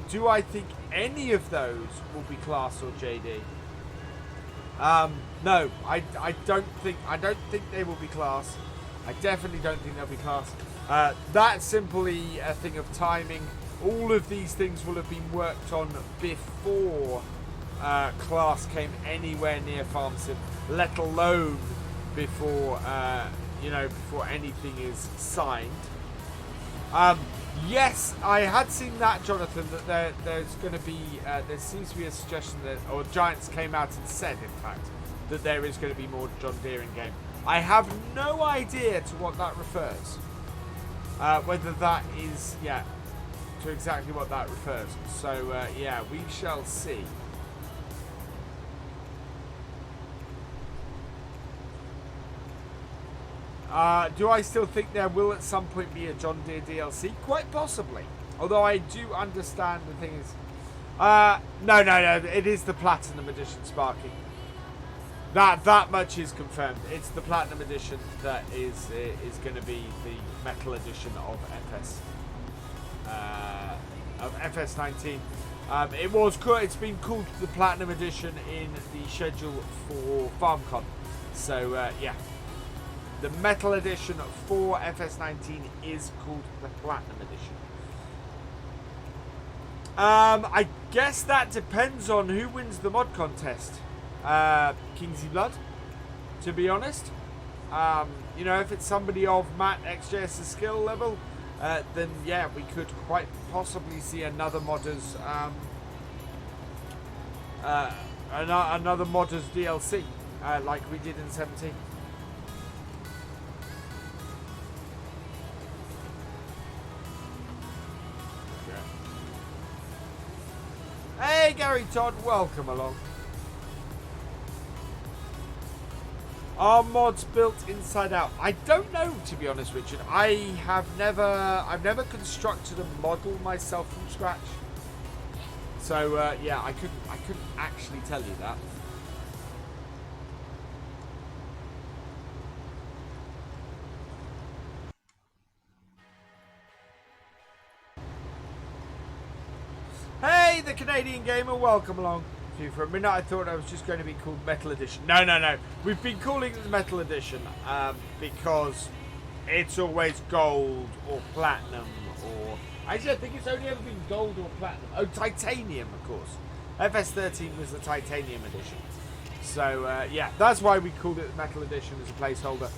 do I think any of those will be Class or JD? No, I don't think they will be Class. I definitely don't think they'll be Class. That's simply a thing of timing. All of these things will have been worked on before class came anywhere near farm sim, let alone before before anything is signed. Yes, I had seen that, Jonathan, that there's going to be there seems to be a suggestion that, or Giants came out and said, in fact, that there is going to be more John Deere in game. I have no idea to what that refers. Whether that is, to exactly what that refers. So, we shall see. Do I still think there will at some point be a John Deere DLC? Quite possibly. Although I do understand the thing is... No. It is the Platinum Edition, Sparky. That much is confirmed. It's the Platinum Edition that is going to be the Metal Edition of FS19. It's been called the Platinum Edition in the schedule for FarmCon. So the Metal Edition for FS19 is called the Platinum Edition. I guess that depends on who wins the mod contest. Kingsley Blood, to be honest. If it's somebody of Matt XJS's skill level, then we could quite possibly see another modders another modders DLC like we did in 17. Hey Gary Todd, welcome along. Are mods built inside out? I don't know, to be honest, Richard. I've never constructed a model myself from scratch. So I couldn't actually tell you that. Hey, the Canadian Gamer, welcome along. For a minute I thought I was just going to be called Metal Edition. No. We've been calling it the Metal Edition because it's always gold or platinum or... Actually, I think it's only ever been gold or platinum. Oh, titanium, of course. FS13 was the titanium edition. So, that's why we called it the Metal Edition as a placeholder.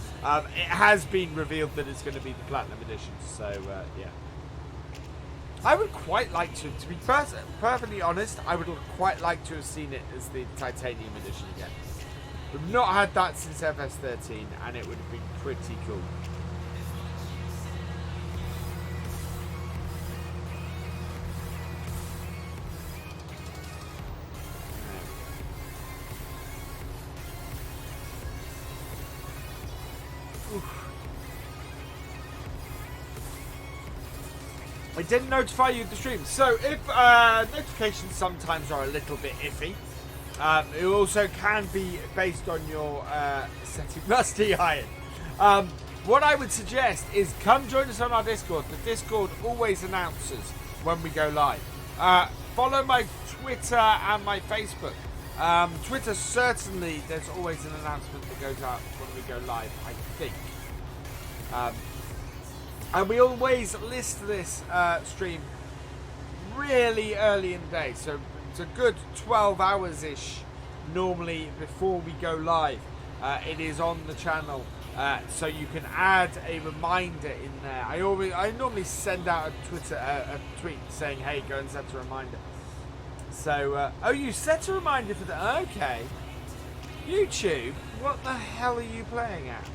It has been revealed that it's going to be the Platinum Edition. So, I would quite like to be perfectly honest, I would quite like to have seen it as the Titanium Edition again. We've not had that since FS13, and it would have been pretty cool. I didn't notify you of the stream. So if notifications sometimes are a little bit iffy, it also can be based on your setting Rusty Iron. What I would suggest is come join us on our Discord. The Discord always announces when we go live. Follow my Twitter and my Facebook. Twitter, certainly there's always an announcement that goes out when we go live, I think. And we always list this stream really early in the day. So it's a good 12 hours-ish normally before we go live. It is on the channel. So you can add a reminder in there. I normally send out a tweet saying, hey, go and set a reminder. So, you set a reminder for that. Okay. YouTube, what the hell are you playing at?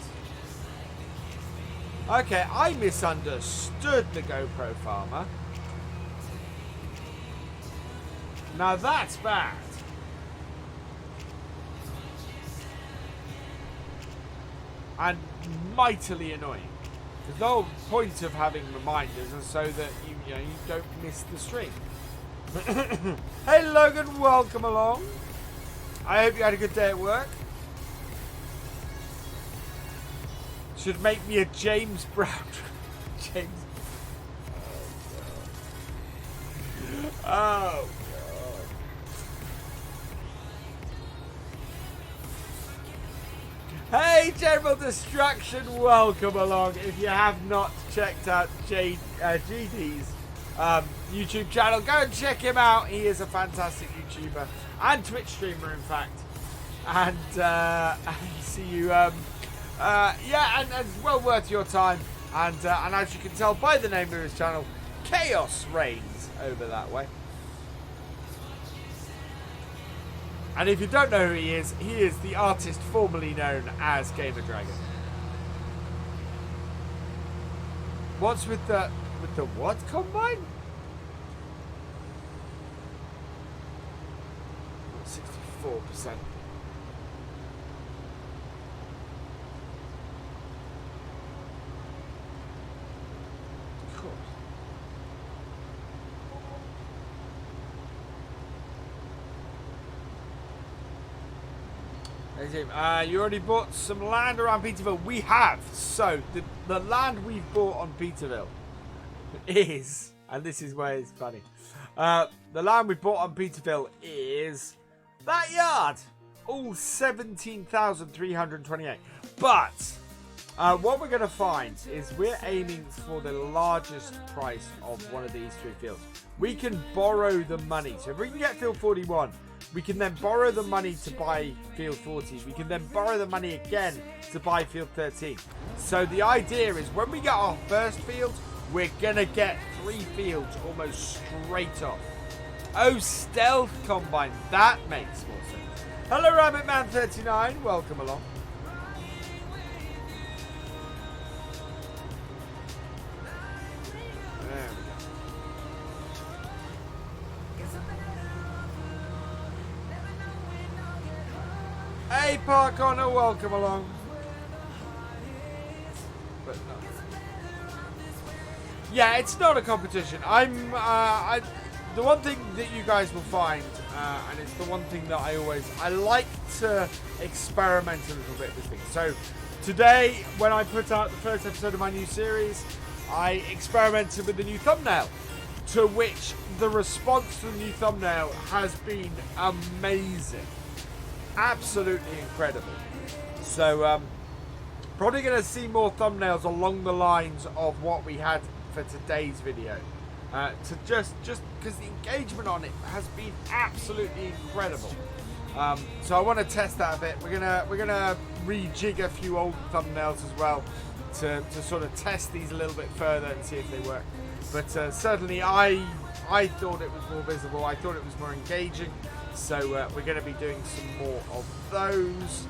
Okay, I misunderstood the GoPro Farmer. Now that's bad. And mightily annoying. Because the whole point of having reminders is so that you don't miss the stream. Hey Logan, welcome along. I hope you had a good day at work. Should make me a James Brown. James. Oh God. Hey General Destruction, welcome along. If you have not checked out GD's YouTube channel. Go and check him out. He is a fantastic YouTuber and Twitch streamer, in fact. And see you. Yeah, and well worth your time. And as you can tell by the name of his channel, chaos reigns over that way. And if you don't know who he is the artist formerly known as Gamer Dragon. What's with the what combine? 64%. Cool. You already bought some land around Peterville. We have. So the land we've bought on Peterville is, and this is where it's funny. The land we bought on Peterville is that yard, all 17,328. But what we're going to find is we're aiming for the largest price of one of these three fields. We can borrow the money. So if we can get field 41, we can then borrow the money to buy field 40. We can then borrow the money again to buy field 13. So the idea is when we get our first field, we're going to get 3 fields almost straight off. Oh, stealth combine. That makes more sense. Hello, Rabbitman39. Welcome along. There we go. Hey, Park Honor, welcome along. But no. Yeah, it's not a competition. The one thing that you guys will find, and it's the one thing that I like to experiment a little bit with things. So today, when I put out the first episode of my new series, I experimented with the new thumbnail, to which the response to the new thumbnail has been amazing. Absolutely incredible. So probably going to see more thumbnails along the lines of what we had for today's video. To just because the engagement on it has been absolutely incredible. So I want to test that a bit. We're gonna rejig a few old thumbnails as well to sort of test these a little bit further and see if they work. But certainly I thought it was more visible. I thought it was more engaging. So we're going to be doing some more of those.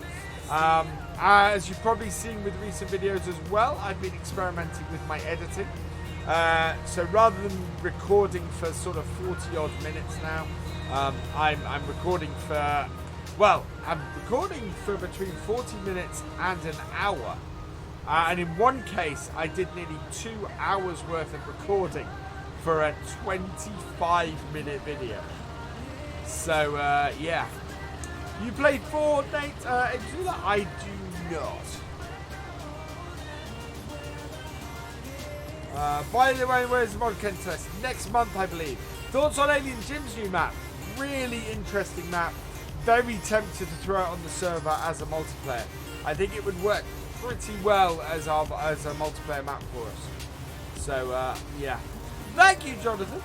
As you've probably seen with recent videos as well, I've been experimenting with my editing. So rather than recording for sort of 40 odd minutes now, I'm recording for, well, I'm recording for between 40 minutes and an hour. And in one case, I did nearly 2 hours worth of recording for a 25-minute video. So, yeah. You play Fortnite, Exula? I do not. By the way, where's the mod contest? Next month, I believe. Thoughts on Alien Jim's new map? Really interesting map. Very tempted to throw it on the server as a multiplayer. I think it would work pretty well as a multiplayer map for us. So, yeah. Thank you, Jonathan.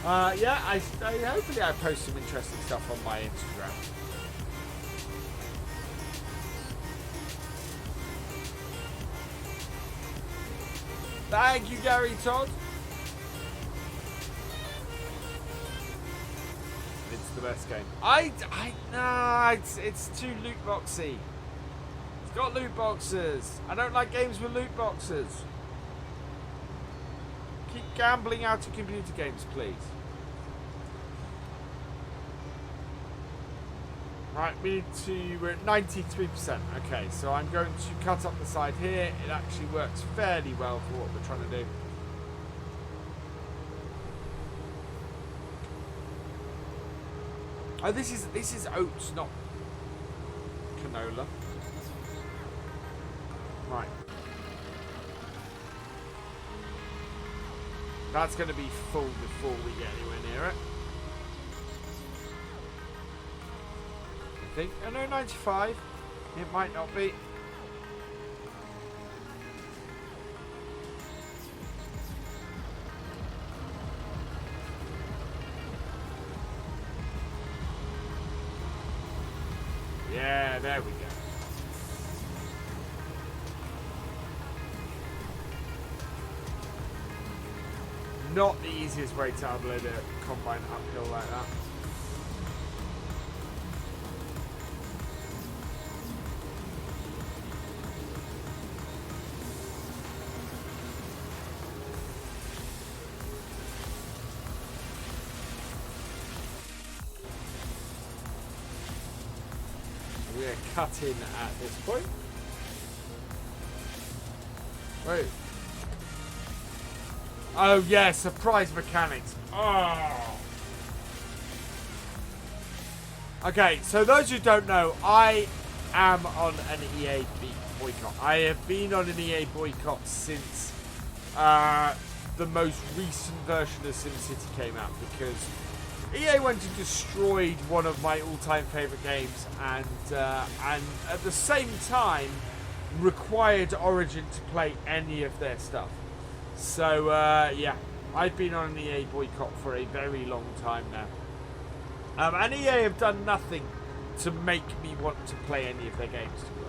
Yeah, hopefully I post some interesting stuff on my Instagram. Thank you, Gary Todd. It's the best game. It's too loot boxy. It's got loot boxes. I don't like games with loot boxes. Keep gambling out of computer games, please. Right, we're at 93%. Okay, so I'm going to cut up the side here. It actually works fairly well for what we're trying to do. Oh, this is oats, not canola. Right. That's going to be full before we get anywhere near it. I think. I know 95. It might not be. Yeah, there we go. Not the easiest way to upload a combine uphill like that. We're cut in at this point. Wait. Oh yeah, surprise mechanics. Oh. Okay, so those who don't know, I am on an EA boycott. I have been on an EA boycott since the most recent version of SimCity came out, because EA went and destroyed one of my all-time favourite games, and at the same time required Origin to play any of their stuff. So yeah, I've been on an EA boycott for a very long time now, and EA have done nothing to make me want to play any of their games, to be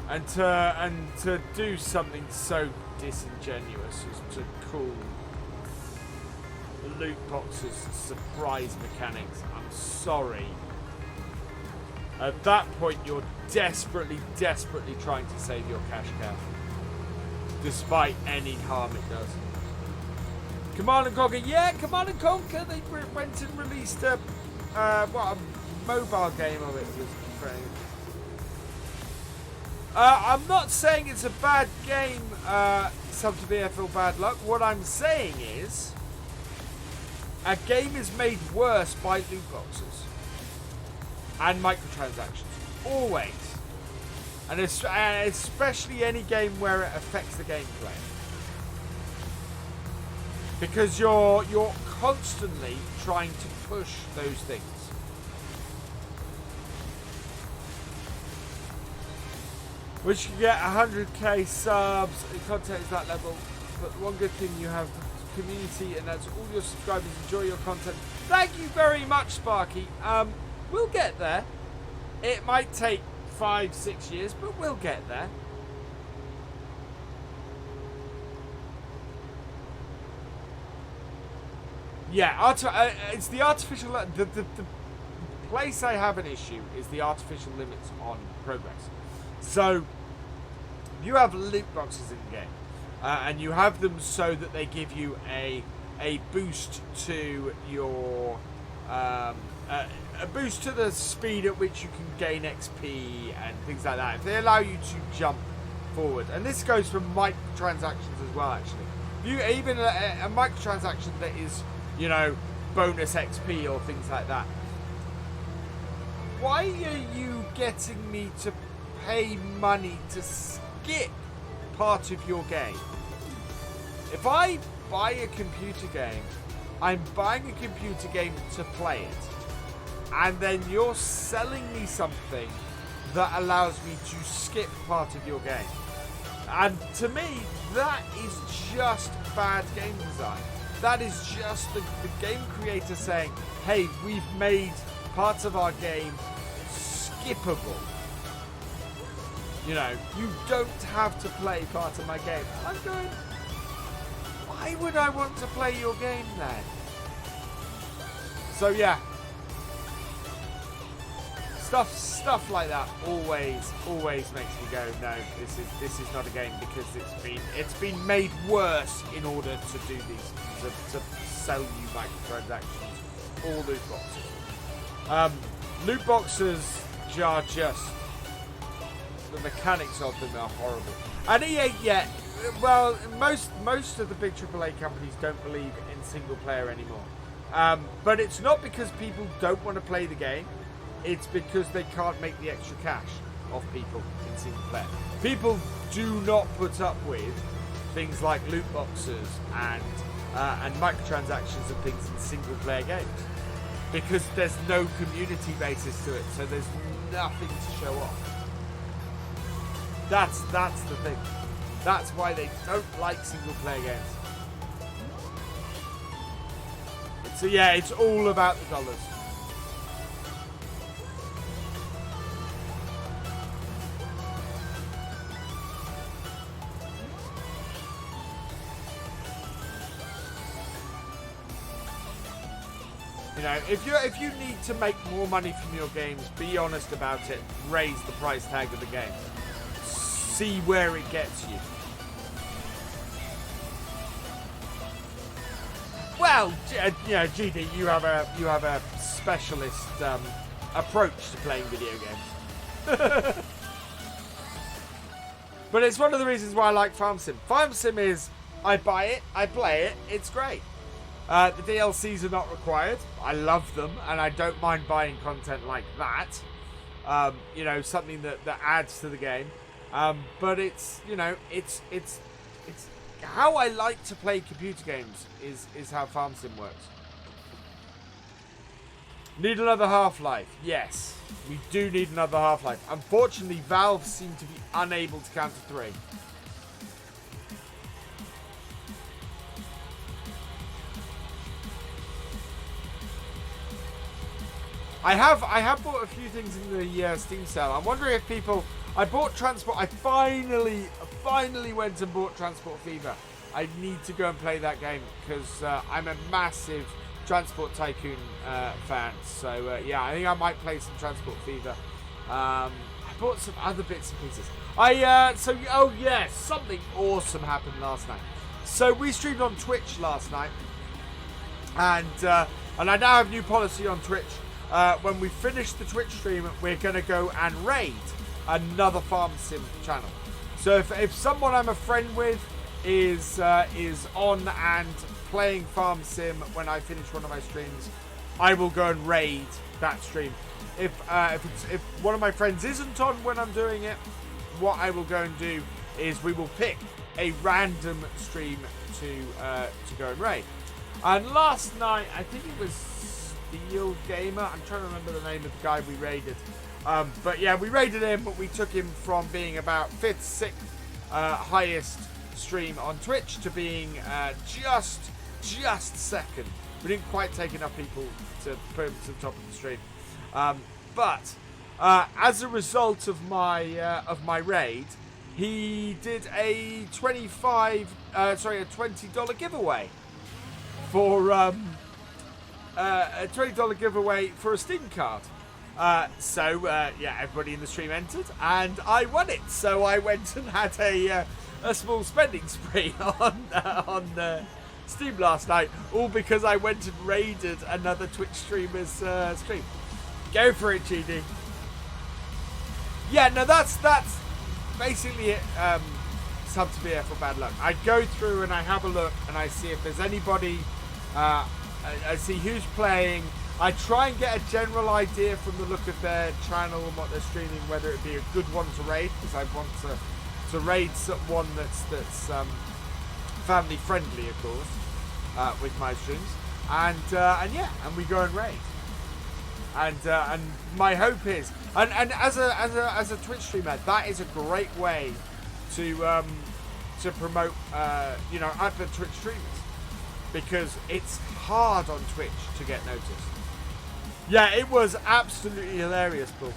honest. And to do something so disingenuous as to call loot boxes surprise mechanics. I'm sorry. At that point, you're desperately trying to save your cash cow, despite any harm it does. Command and Conquer, yeah, Command and Conquer. They went and released a mobile game of it. I'm not saying it's a bad game. Some to be Phil Bad Luck. What I'm saying is, a game is made worse by loot boxes and microtransactions, always. And especially any game where it affects the gameplay, because you're constantly trying to push those things. Which you get 100k subs, the content is that level, but one good thing you have the community, and that's all your subscribers enjoy your content. Thank you very much, Sparky. We'll get there. It might take 5-6 years, but we'll get there. Yeah, it's the artificial. The place I have an issue is the artificial limits on progress. So you have loot boxes in the game, and you have them so that they give you a boost to your a boost to the speed at which you can gain XP and things like that. If they allow you to jump forward, and this goes for microtransactions as well, actually. You even a microtransaction that is, you know, bonus XP or things like that. Why are you getting me to pay money to skip part of your game? If I buy a computer game, I'm buying a computer game to play it, and then you're selling me something that allows me to skip part of your game. And to me, that is just bad game design. That is just the game creator saying, hey, we've made parts of our game skippable. You know, you don't have to play part of my game. I'm going, why would I want to play your game then? So yeah, stuff like that always makes me go, no, this is not a game, because it's been made worse in order to do these, to sell you microtransactions or loot boxes. Loot boxes are just, the mechanics of them are horrible. And EA, yeah, well, most of the big AAA companies don't believe in single player anymore. But it's not because people don't want to play the game. It's because they can't make the extra cash off people in single player. People do not put up with things like loot boxes and microtransactions and things in single player games, because there's no community basis to it, so there's nothing to show off. That's the thing. That's why they don't like single player games. So yeah, it's all about the dollars. You know, if you need to make more money from your games, be honest about it. Raise the price tag of the game. See where it gets you. Well, you know, GD, you have a specialist approach to playing video games. But it's one of the reasons why I like Farm Sim. Farm Sim is, I buy it, I play it, it's great. The DLCs are not required. I love them, and I don't mind buying content like that. You know, something that adds to the game. But it's, you know, it's how I like to play computer games is how Farm Sim works. Need another Half-Life? Yes, we do need another Half-Life. Unfortunately, Valve seem to be unable to counter 3. I have bought a few things in the Steam sale. I'm wondering if people... I bought Transport... I finally went and bought Transport Fever. I need to go and play that game because I'm a massive Transport Tycoon fan. So, yeah, I think I might play some Transport Fever. I bought some other bits and pieces. Oh, yes, something awesome happened last night. So, we streamed on Twitch last night. And I now have new policy on Twitch. When we finish the Twitch stream, we're going to go and raid another Farm Sim channel. So if someone I'm a friend with is on and playing Farm Sim when I finish one of my streams, I will go and raid that stream. If one of my friends isn't on when I'm doing it, what I will go and do is we will pick a random stream to go and raid. And last night, I think it was VIll Gamer. I'm trying to remember the name of the guy we raided. But yeah, we raided him, but we took him from being about 5th, 6th highest stream on Twitch to being just second. We didn't quite take enough people to put him to the top of the stream. But as a result of my raid, he did a $20 giveaway for a $20 giveaway for a Steam card. Yeah, everybody in the stream entered, and I won it. So I went and had a small spending spree on Steam last night, all because I went and raided another Twitch streamer's stream. Go for it, GD. Yeah, no, that's basically it. Sub to BF for bad luck. I go through and I have a look and I see if there's anybody. I see who's playing. I try and get a general idea from the look of their channel and what they're streaming, whether it be a good one to raid, because I want to raid one that's family friendly, of course, with my streams, and yeah, and we go and raid. And my hope is, and as a Twitch streamer, that is a great way to promote other Twitch streamers, because it's hard on Twitch to get noticed. Yeah, it was absolutely hilarious, Paul.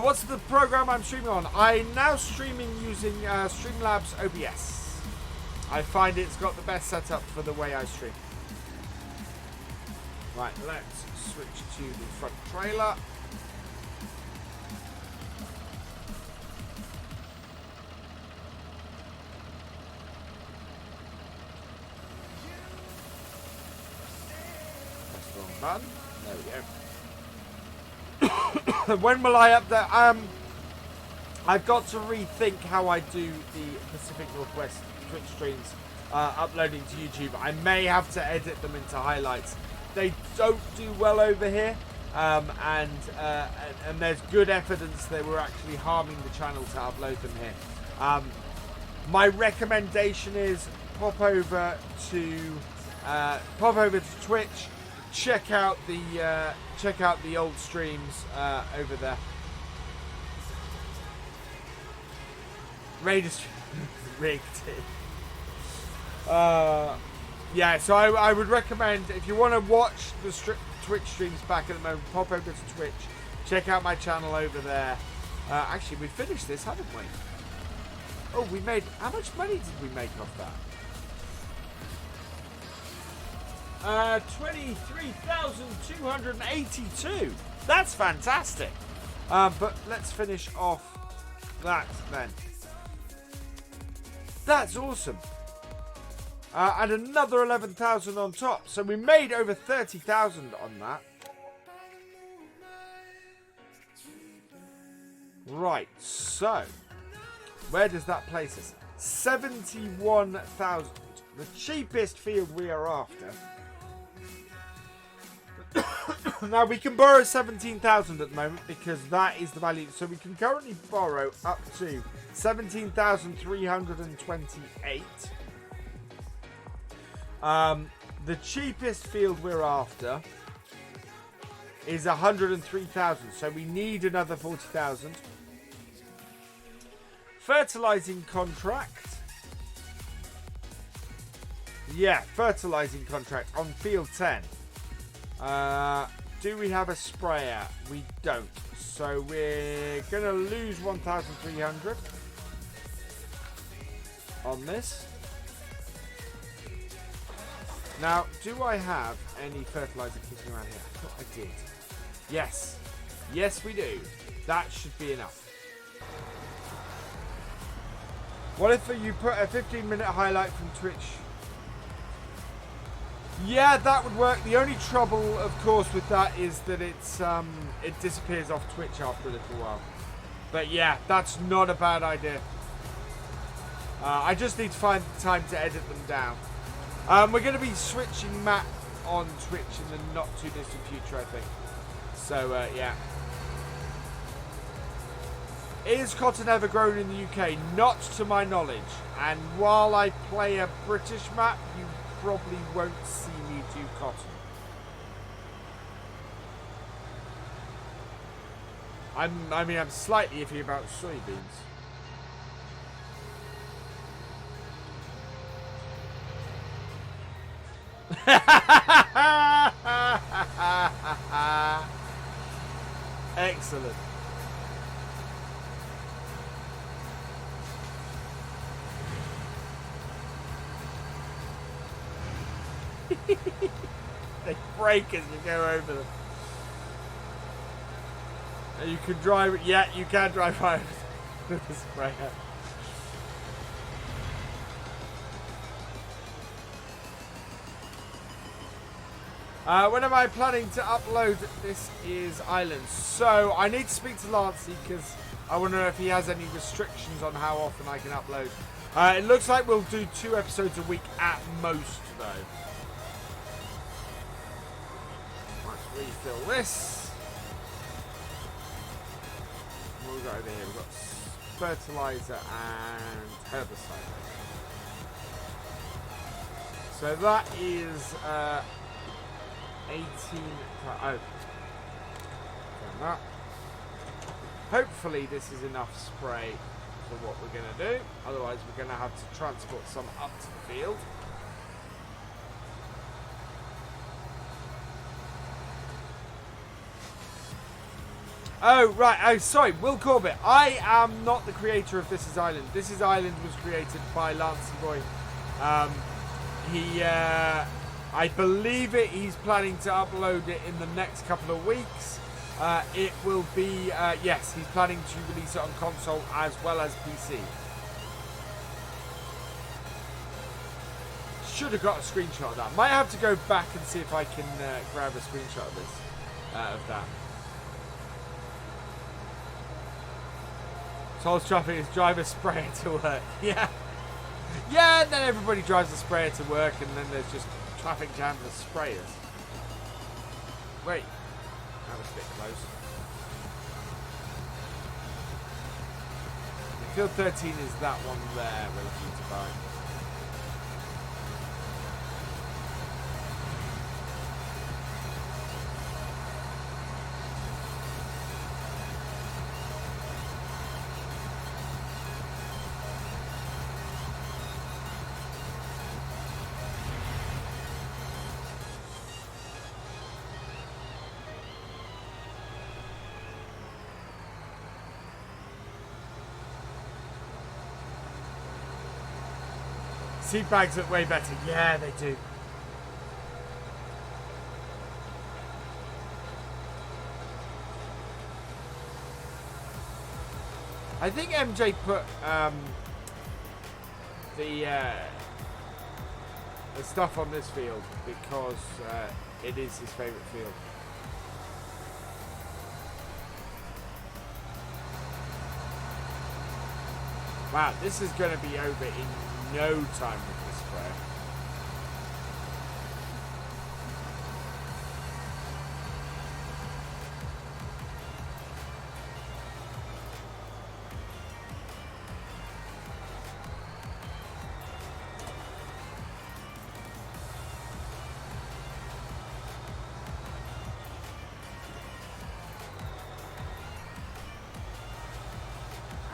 What's the program I'm streaming on? I'm now streaming using Streamlabs OBS. I find it's got the best setup for the way I stream. Right, let's switch to the front trailer. Button. There we go. When will I update? I've got to rethink how I do the Pacific Northwest Twitch streams uploading to YouTube. I may have to edit them into highlights. They don't do well over here, and there's good evidence they were actually harming the channel to upload them here. My recommendation is pop over to Twitch. Check out the old streams over there. Raiders rigged it. Yeah, so I would recommend, if you want to watch the Twitch streams back at the moment, pop over to Twitch. Check out my channel over there. Actually, we finished this, haven't we? Oh, we made... How much money did we make off that? 23,282. That's fantastic. But let's finish off that then. That's awesome. And another 11,000 on top. So we made over 30,000 on that. Right, so where does that place us? 71,000. The cheapest field we are after. Now we can borrow 17,000 at the moment because that is the value. So we can currently borrow up to 17,328. The cheapest field we're after is 103,000. So we need another 40,000. Fertilizing contract. Yeah, fertilizing contract on field 10. Do we have a sprayer? We don't. So we're going to lose 1,300 on this. Now, do I have any fertilizer kicking around here? I thought I did. Yes. Yes, we do. That should be enough. What if you put a 15-minute highlight from Twitch? Yeah, that would work. The only trouble, of course, with that is that it's it disappears off Twitch after a little while. But yeah, that's not a bad idea. I just need to find the time to edit them down. We're going to be switching Matt on Twitch in the not too distant future, I think. So yeah. Is cotton ever grown in the UK? Not to my knowledge. And while I play a British map, you probably won't see me do cotton. I'm slightly iffy about soybeans. Excellent. They break as you go over them. You can drive it. Yeah, you can drive over with the sprayer. When am I planning to upload? This is Island. So I need to speak to Lancey because I want to know if he has any restrictions on how often I can upload. It looks like we'll do 2 episodes a week at most, though. Let's refill this. What have we got over here? We've got fertilizer and herbicide. So that is 18. Oh, that. Hopefully this is enough spray for what we're going to do. Otherwise we're going to have to transport some up to the field. Oh, right. Oh, sorry. Will Corbett. I am not the creator of This Is Island. This Is Island was created by Lancey Boy. I believe he's planning to upload it in the next couple of weeks. It will be, yes, he's planning to release it on console as well as PC. Should have got a screenshot of that. Might have to go back and see if I can grab a screenshot of this, of that. Sol's traffic is drive a sprayer to work. Yeah. Yeah, and then everybody drives a sprayer to work and then there's just traffic jam for sprayers. Wait. That was a bit close. Field 13 is that one there we're looking to buy. Seed bags look way better. Yeah, they do. I think MJ put the stuff on this field because it is his favourite field. Wow, this is going to be over in no time with this sprayer.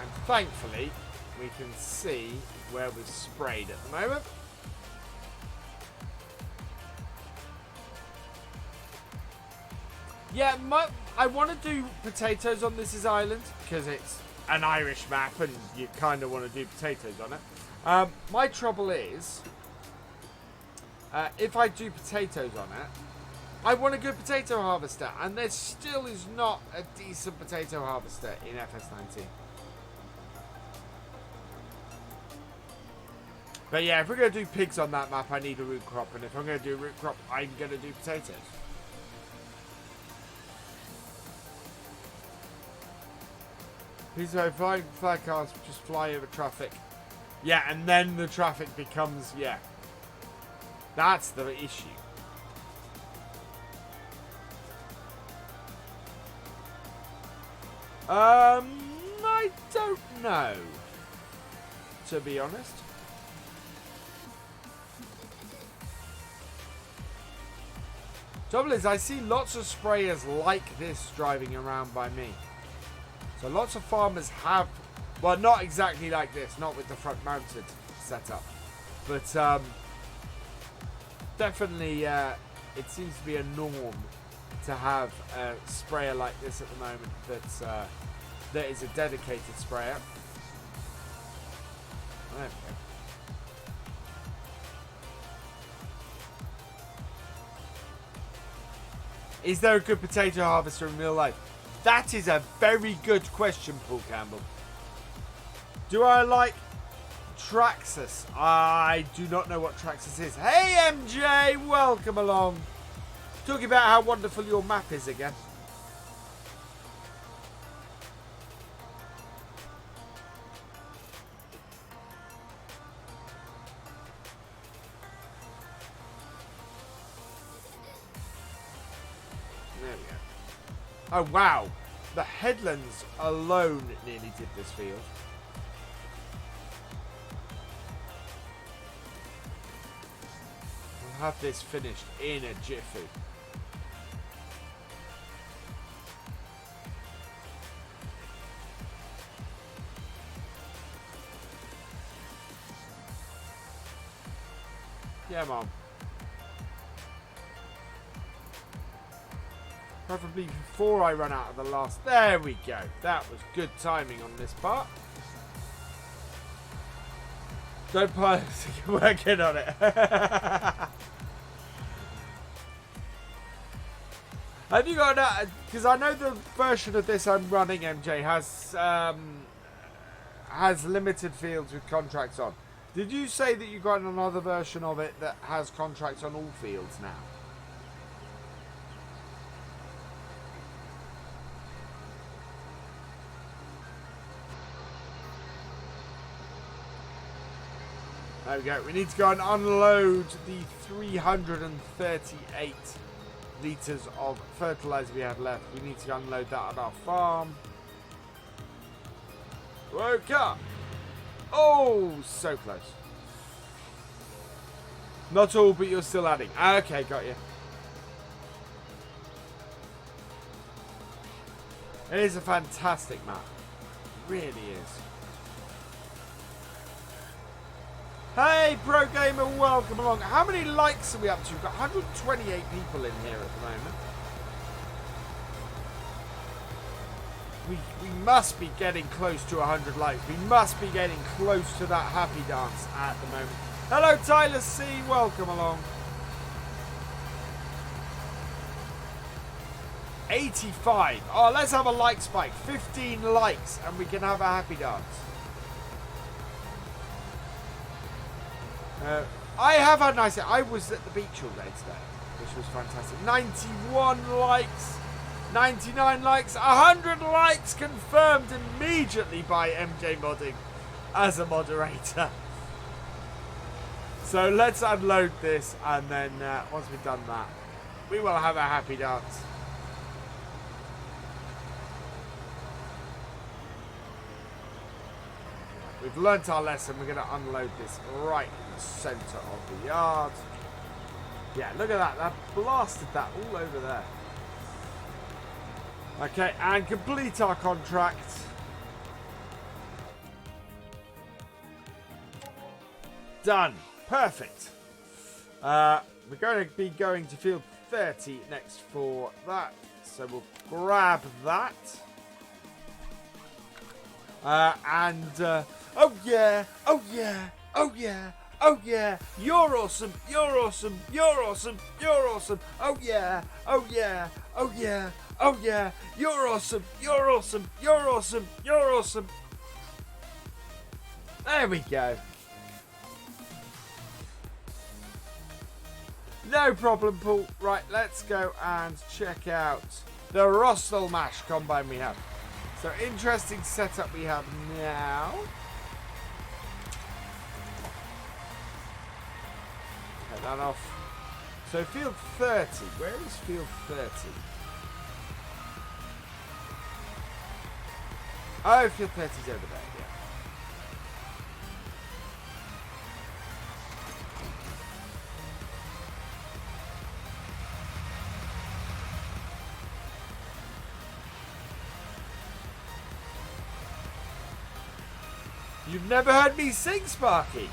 And thankfully, we can see where we've sprayed at the moment. Yeah, I want to do potatoes on This Is Ireland because it's an Irish map and you kind of want to do potatoes on it. My trouble is, if I do potatoes on it, I want a good potato harvester, and there still is not a decent potato harvester in FS19. But yeah, if we're going to do pigs on that map, I need a root crop. And if I'm going to do a root crop, I'm going to do potatoes. These are flying flag cars just fly over traffic. Yeah, and then the traffic becomes, yeah. That's the issue. I don't know, to be honest. Trouble is, I see lots of sprayers like this driving around by me. So lots of farmers have, well, not exactly like this, not with the front mounted setup, but definitely it seems to be a norm to have a sprayer like this at the moment that is a dedicated sprayer. There we go. Is there a good potato harvester in real life? That is a very good question, Paul Campbell. Do I like Traxxas? I do not know what Traxxas is. Hey, MJ, welcome along. Talking about how wonderful your map is again. There we go. Oh, wow. The headlands alone nearly did this field. We'll have this finished in a jiffy. Yeah, Mom. Preferably before I run out of the last. There we go. That was good timing on this part. Don't pause. Working on it. Have you got that? Because I know the version of this I'm running, MJ, has limited fields with contracts on. Did you say that you got another version of it that has contracts on all fields now? There we go. We need to go and unload the 338 litres of fertiliser we have left. We need to unload that on our farm. Woke up. Oh, so close. Not all, but you're still adding. Okay, got you. It is a fantastic map. It really is. Hey, Pro Gamer, welcome along. How many likes are we up to? We've got 128 people in here at the moment. We must be getting close to 100 likes. We must be getting close to that happy dance at the moment. Hello, Tyler C. Welcome along. 85. Oh, let's have a like spike. 15 likes and we can have a happy dance. I have had nice. I was at the beach all day today, which was fantastic. 91 likes, 99 likes, 100 likes confirmed immediately by MJ Modding as a moderator. So let's unload this, and then once we've done that, we will have a happy dance. We've learnt our lesson. We're going to unload this right in the centre of the yard. Yeah, look at that. That blasted that all over there. Okay, and complete our contract. Done. Perfect. We're going to be going to field 30 next for that. So we'll grab that. Oh yeah, oh yeah, oh yeah, oh yeah, you're awesome, you're awesome, you're awesome, you're awesome, oh yeah, oh yeah, oh yeah, oh yeah, you're awesome, you're awesome, you're awesome, you're awesome. There we go. No problem, Paul. Right, let's go and check out the Rostel Mash combine we have. So, interesting setup we have now. Cut that off. So, field 30. Where is field 30? Oh, field 30 is over there, yeah. You've never heard me sing, Sparky.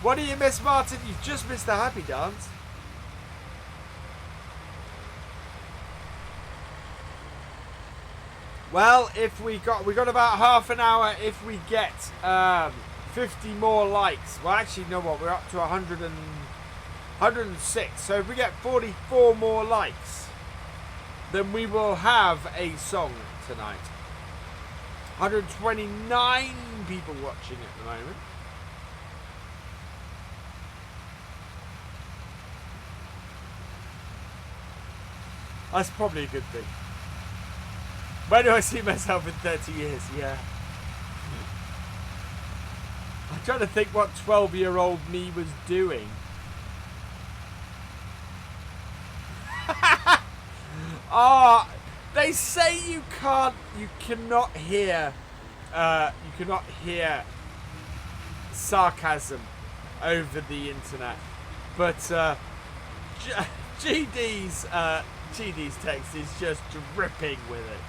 What do you miss, Martin? You've just missed the happy dance. Well, if we got about half an hour. If we get 50 more likes, well, actually, you know what? We're up to 106. So if we get 44 more likes, then we will have a song tonight. 129 people watching at the moment. That's probably a good thing. Where do I see myself in 30 years? Yeah. I'm trying to think what 12-year-old me was doing. Ah. They say you cannot hear sarcasm over the internet, but GD's text is just dripping with it.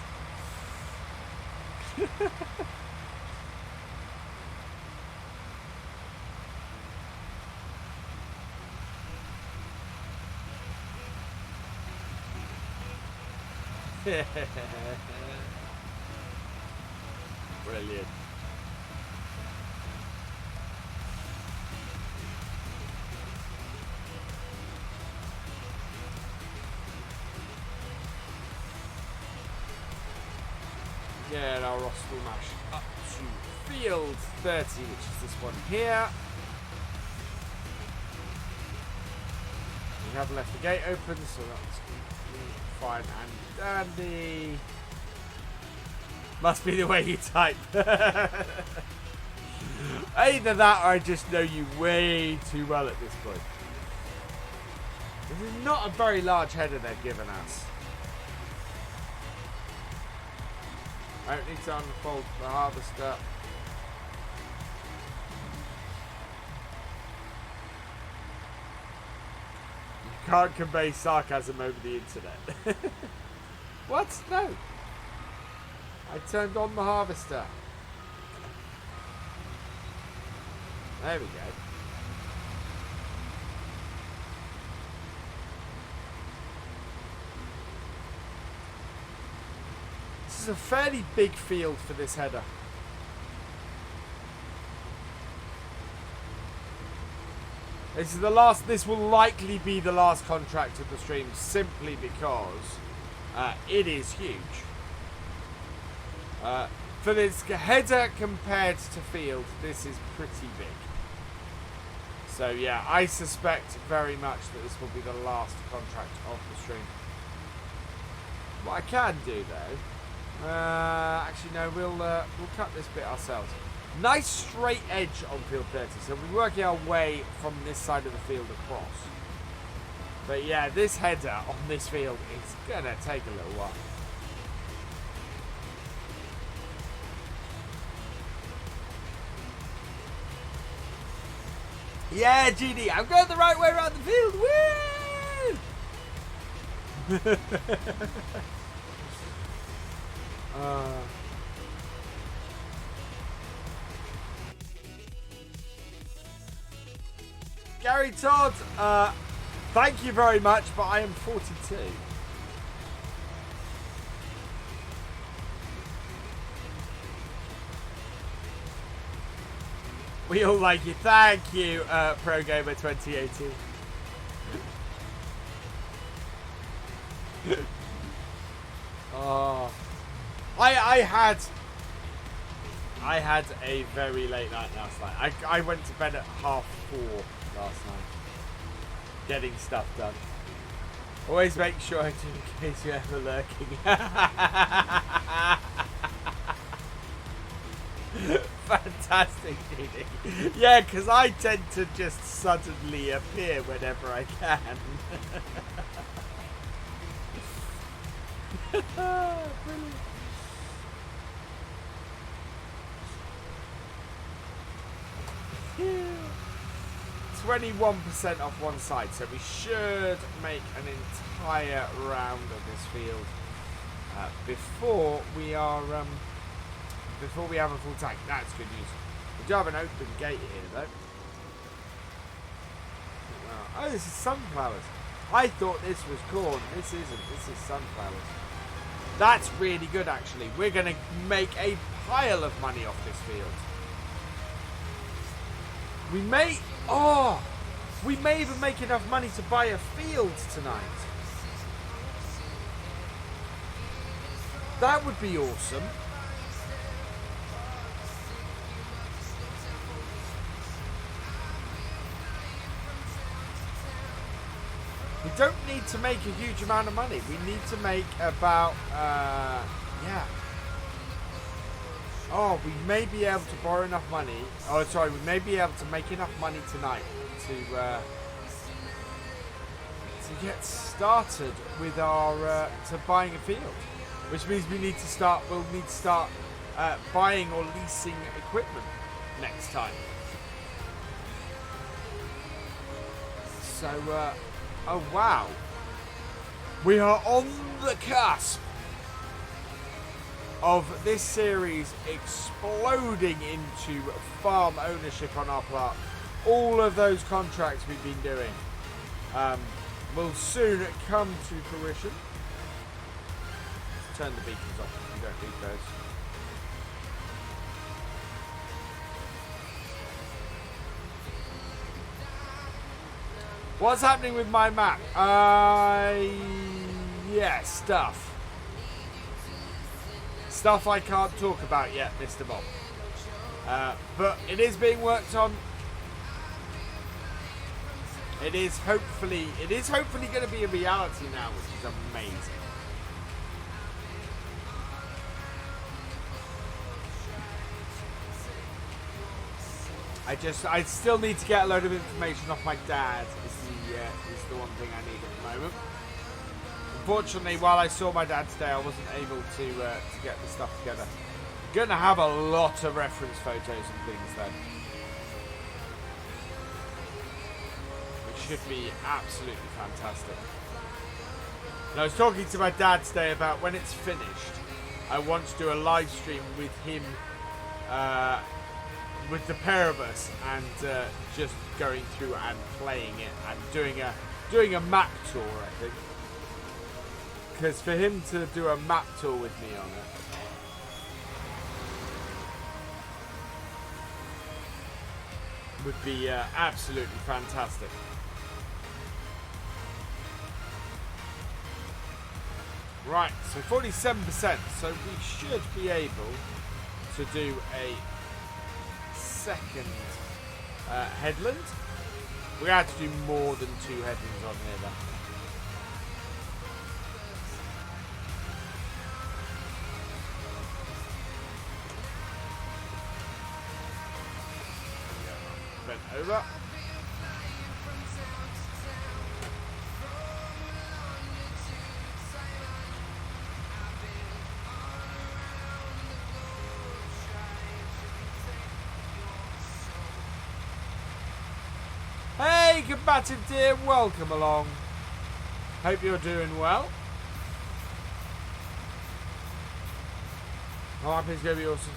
Brilliant. Get our Rostel Mash up to field 30, which is this one here. We have left the gate open, so that's fine and dandy. Must be the way you type. Either that or I just know you way too well at this point. This is not a very large header they've given us. I don't need to unfold the harvester. You can't convey sarcasm over the internet. What? No. I turned on the harvester. There we go. This is a fairly big field for this header. This is the last. This will likely be the last contract of the stream, simply because it is huge. For this header compared to field, this is pretty big. So yeah, I suspect very much that this will be the last contract of the stream. What I can do though, actually no, we'll cut this bit ourselves. Nice straight edge on field 30, so we're working our way from this side of the field across. But yeah, this header on this field is gonna take a little while. Yeah, GD, I'm going the right way around the field. Woo! Gary Todd, thank you very much, but I am 42. We all like you. Thank you, Pro Gamer 2018. Oh, I had a very late night last night. I went to bed at 4:30 last night, getting stuff done. Always make sure I do in case you're ever lurking. Fantastic, GD. Yeah, because I tend to just suddenly appear whenever I can. Brilliant. 21% off one side, so we should make an entire round of this field before we have a full tank. That's good news. We do have an open gate here, though. Oh, this is sunflowers. I thought this was corn. This isn't. This is sunflowers. That's really good, actually. We're going to make a pile of money off this field. We may even make enough money to buy a field tonight. That would be awesome. We don't need to make a huge amount of money. We need to make about, yeah. Oh, we may be able to borrow enough money. Oh, sorry, we may be able to make enough money tonight to get started with our to buying a field, which means we'll need to start buying or leasing equipment next time. So, oh wow, we are on the cusp of this series exploding into farm ownership on our part. All of those contracts we've been doing will soon come to fruition. Let's turn the beacons off if you don't need those. What's happening with my map? Yeah, stuff. Stuff I can't talk about yet, Mr. Bob. But it is being worked on. It is hopefully going to be a reality now, which is amazing. I still need to get a load of information off my dad. Is the one thing I need at the moment. Unfortunately, while I saw my dad today, I wasn't able to get the stuff together. I'm going to have a lot of reference photos and things then, which should be absolutely fantastic. And I was talking to my dad today about when it's finished, I want to do a live stream with him, with the pair of us, and just going through and playing it and doing a map tour, I think. Because for him to do a map tour with me on it would be absolutely fantastic. Right, so 47%. So we should be able to do a second headland. We had to do more than 2 headlands on here, though. Bent over. Hey, combative dear, welcome along. Hope you're doing well. Oh, it's going to be awesome.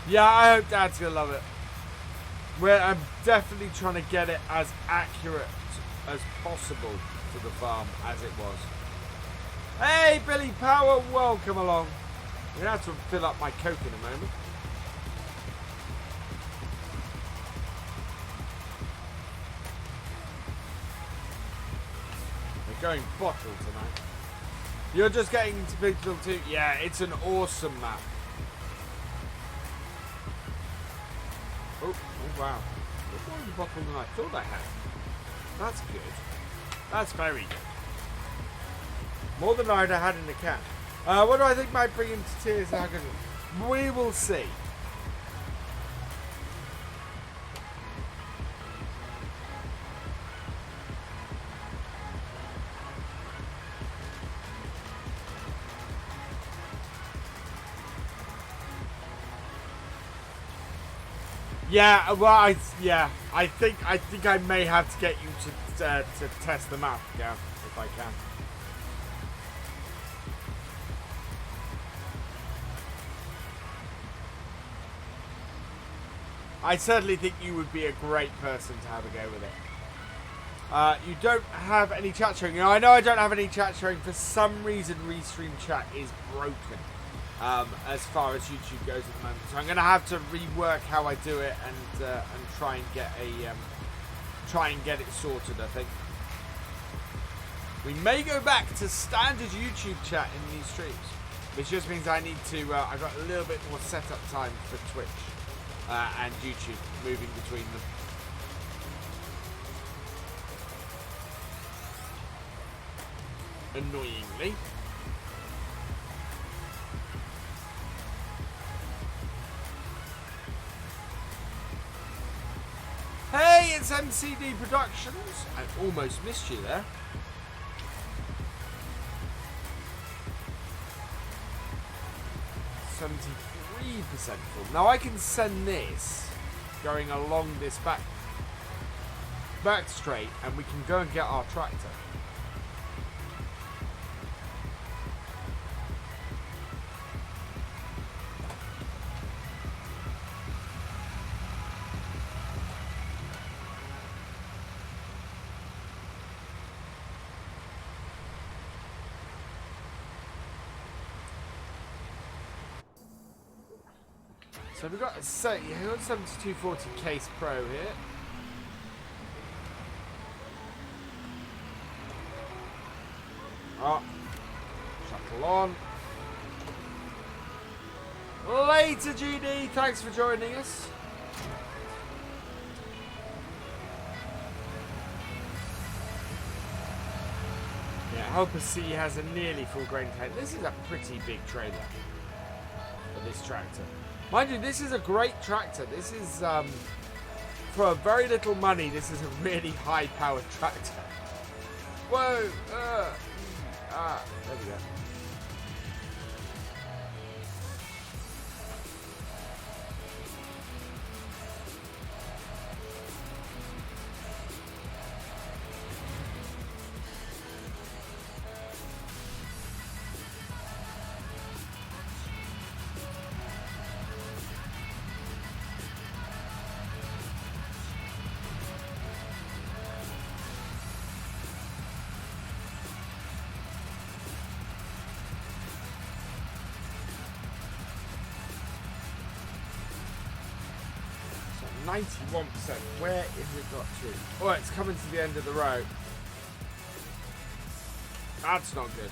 Yeah, I hope Dad's going to love it. I'm definitely trying to get it as accurate as possible for the farm as it was. Hey, Billy Power, welcome along. I'm going to have to fill up my Coke in a moment. Going bottle tonight. You're just getting to Pert-VIll 2. Yeah, it's an awesome map. Oh wow. There's more in the bottle than I thought I had. That's good. That's very good. More than I'd have had in the can. What do I think might bring him to tears? We will see. Yeah, well, I think I may have to get you to test the map again if I can. I certainly think you would be a great person to have a go with it. You don't have any chat sharing. Now, I know I don't have any chat sharing. For some reason, Restream chat is broken. As far as YouTube goes at the moment, so I'm going to have to rework how I do it and try and get it sorted. I think we may go back to standard YouTube chat in these streams, which just means I need to. I've got a little bit more setup time for Twitch and YouTube, moving between them. Annoyingly. Hey, it's MCD Productions. I almost missed you there. %73% full. Now I can send this going along this back straight, and we can go and get our tractor. So we've got 7240 Case Pro here. Oh, shuttle on. Later, GD. Thanks for joining us. Yeah, Helper C has a nearly full grain tank. This is a pretty big trailer for this tractor. Mind you, this is a great tractor. This is, for very little money, this is a really high-powered tractor. Whoa! There we go. So 91%. Where is it got to? Oh, it's coming to the end of the road. That's not good.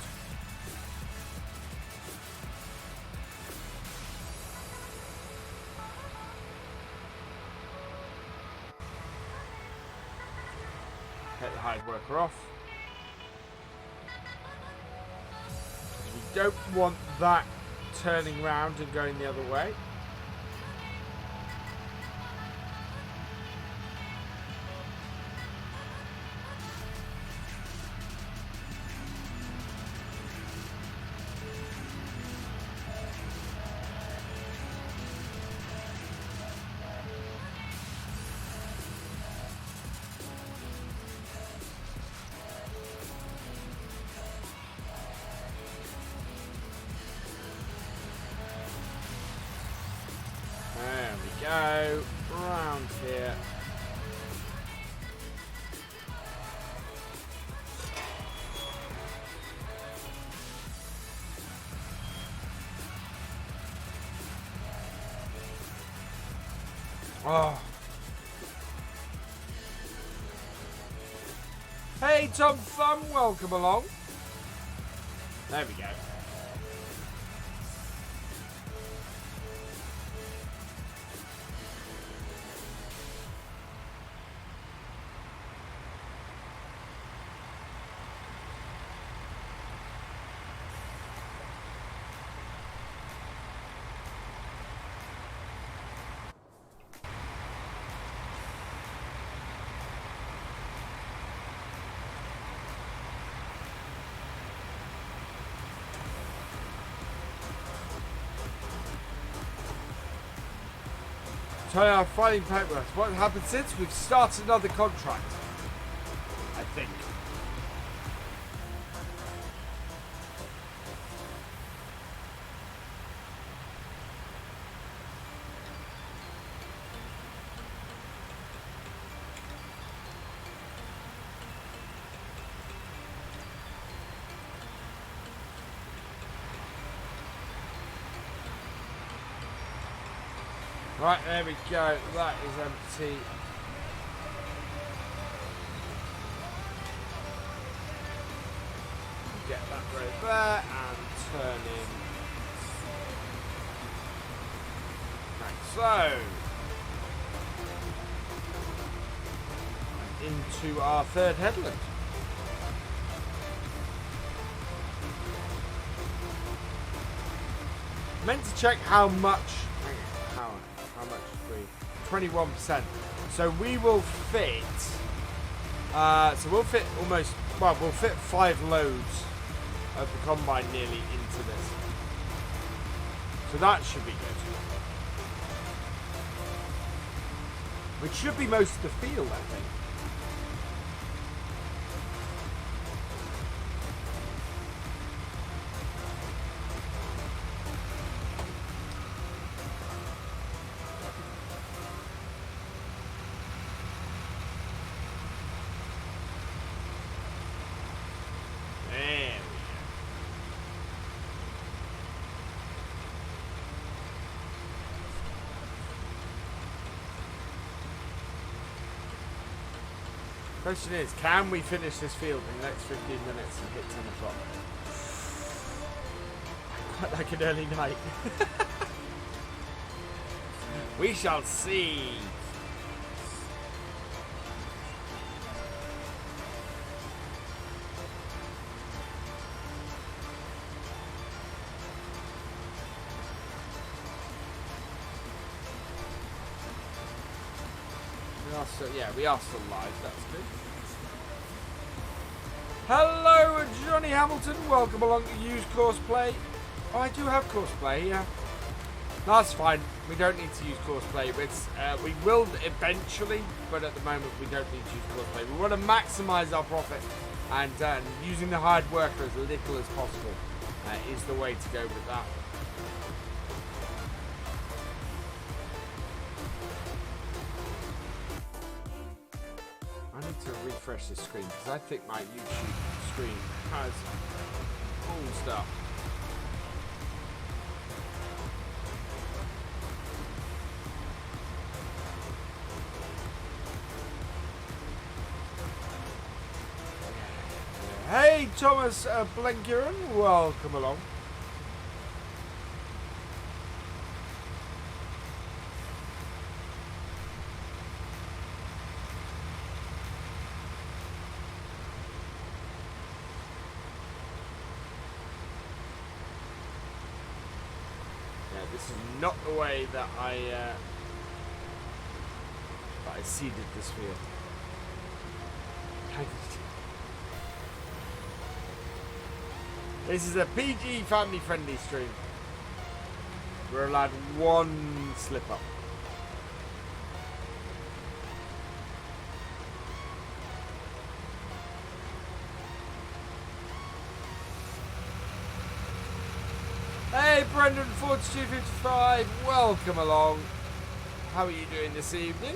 Take the hired worker off. We don't want that turning round and going the other way. Go round here. Oh. Hey Tom Thumb, welcome along. There we go. So our filing paperwork. What happened since? We've started another contract, I think. Right, there we go. That is empty. Get that right there and turn in. Right, so into our third headland. Meant to check how much. How much? 21%. So we will fit. So we'll fit almost. Well, we'll fit 5 loads of the combine nearly into this. So that should be good. Which should be most of the field, I think. Question is, can we finish this field in the next 15 minutes and hit 10 o'clock? Quite like an early night. We shall see. Yeah, we are still live, that's good. Hello, Johnny Hamilton, welcome along to Use Courseplay. Oh, I do have Courseplay, yeah. That's fine, we don't need to use Courseplay. We will eventually, but at the moment we don't need to use Courseplay. We want to maximise our profit, and using the hired worker as little as possible is the way to go with that. I need to refresh this screen because I think my YouTube screen has cool stuff. Hey Thomas Blenkiron, welcome along. this is not the way that I seeded this field. This is a PG family friendly stream. We're allowed one slip up. Hey Brendan 4255, welcome along. How are you doing this evening?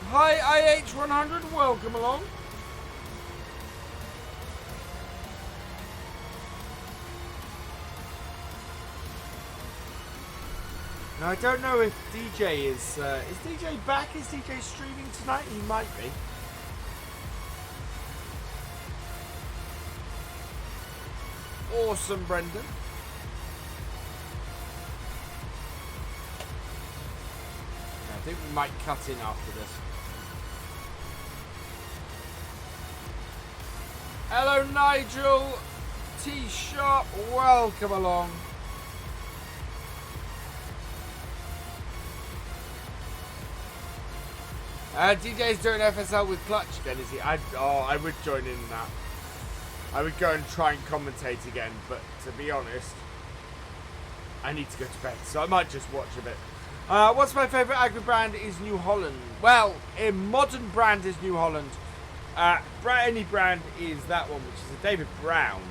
Hi IH100, welcome along. Now I don't know if DJ is DJ back? Is DJ streaming tonight? He might be. Awesome, Brendan. I think we might cut in after this. Hello, Nigel. T-Shop, welcome along. DJ's doing FSL with Clutch again, is he? I would join in that. I would go and try and commentate again, but to be honest, I need to go to bed, so I might just watch a bit. What's my favourite agri brand is New Holland. Well, a modern brand is New Holland. Any brand is that one, which is a David Brown.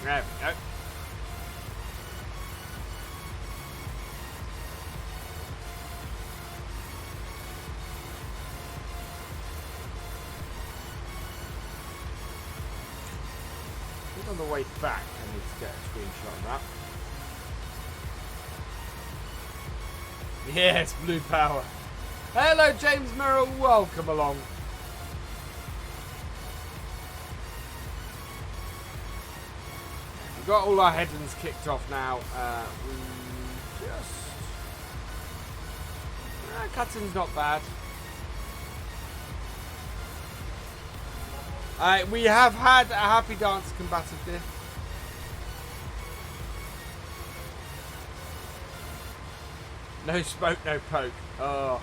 There we go. I think on the way back I need to get a screenshot of that. Yes, blue power. Hello James Murrell, welcome along. Got all our headlands kicked off now. We just cutting's not bad. We have had a happy dance combative there. No smoke, no poke. Oh.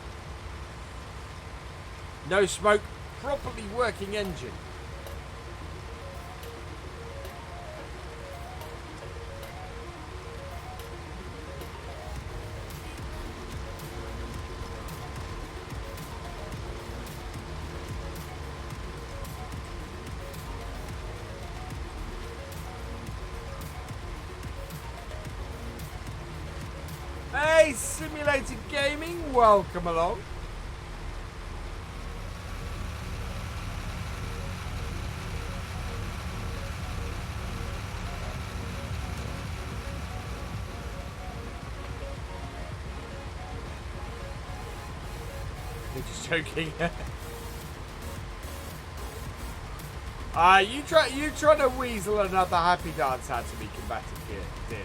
No smoke, properly working engine. Simulated Gaming, welcome along. You're just joking. You trying to weasel another happy dance out to be combative here, dear.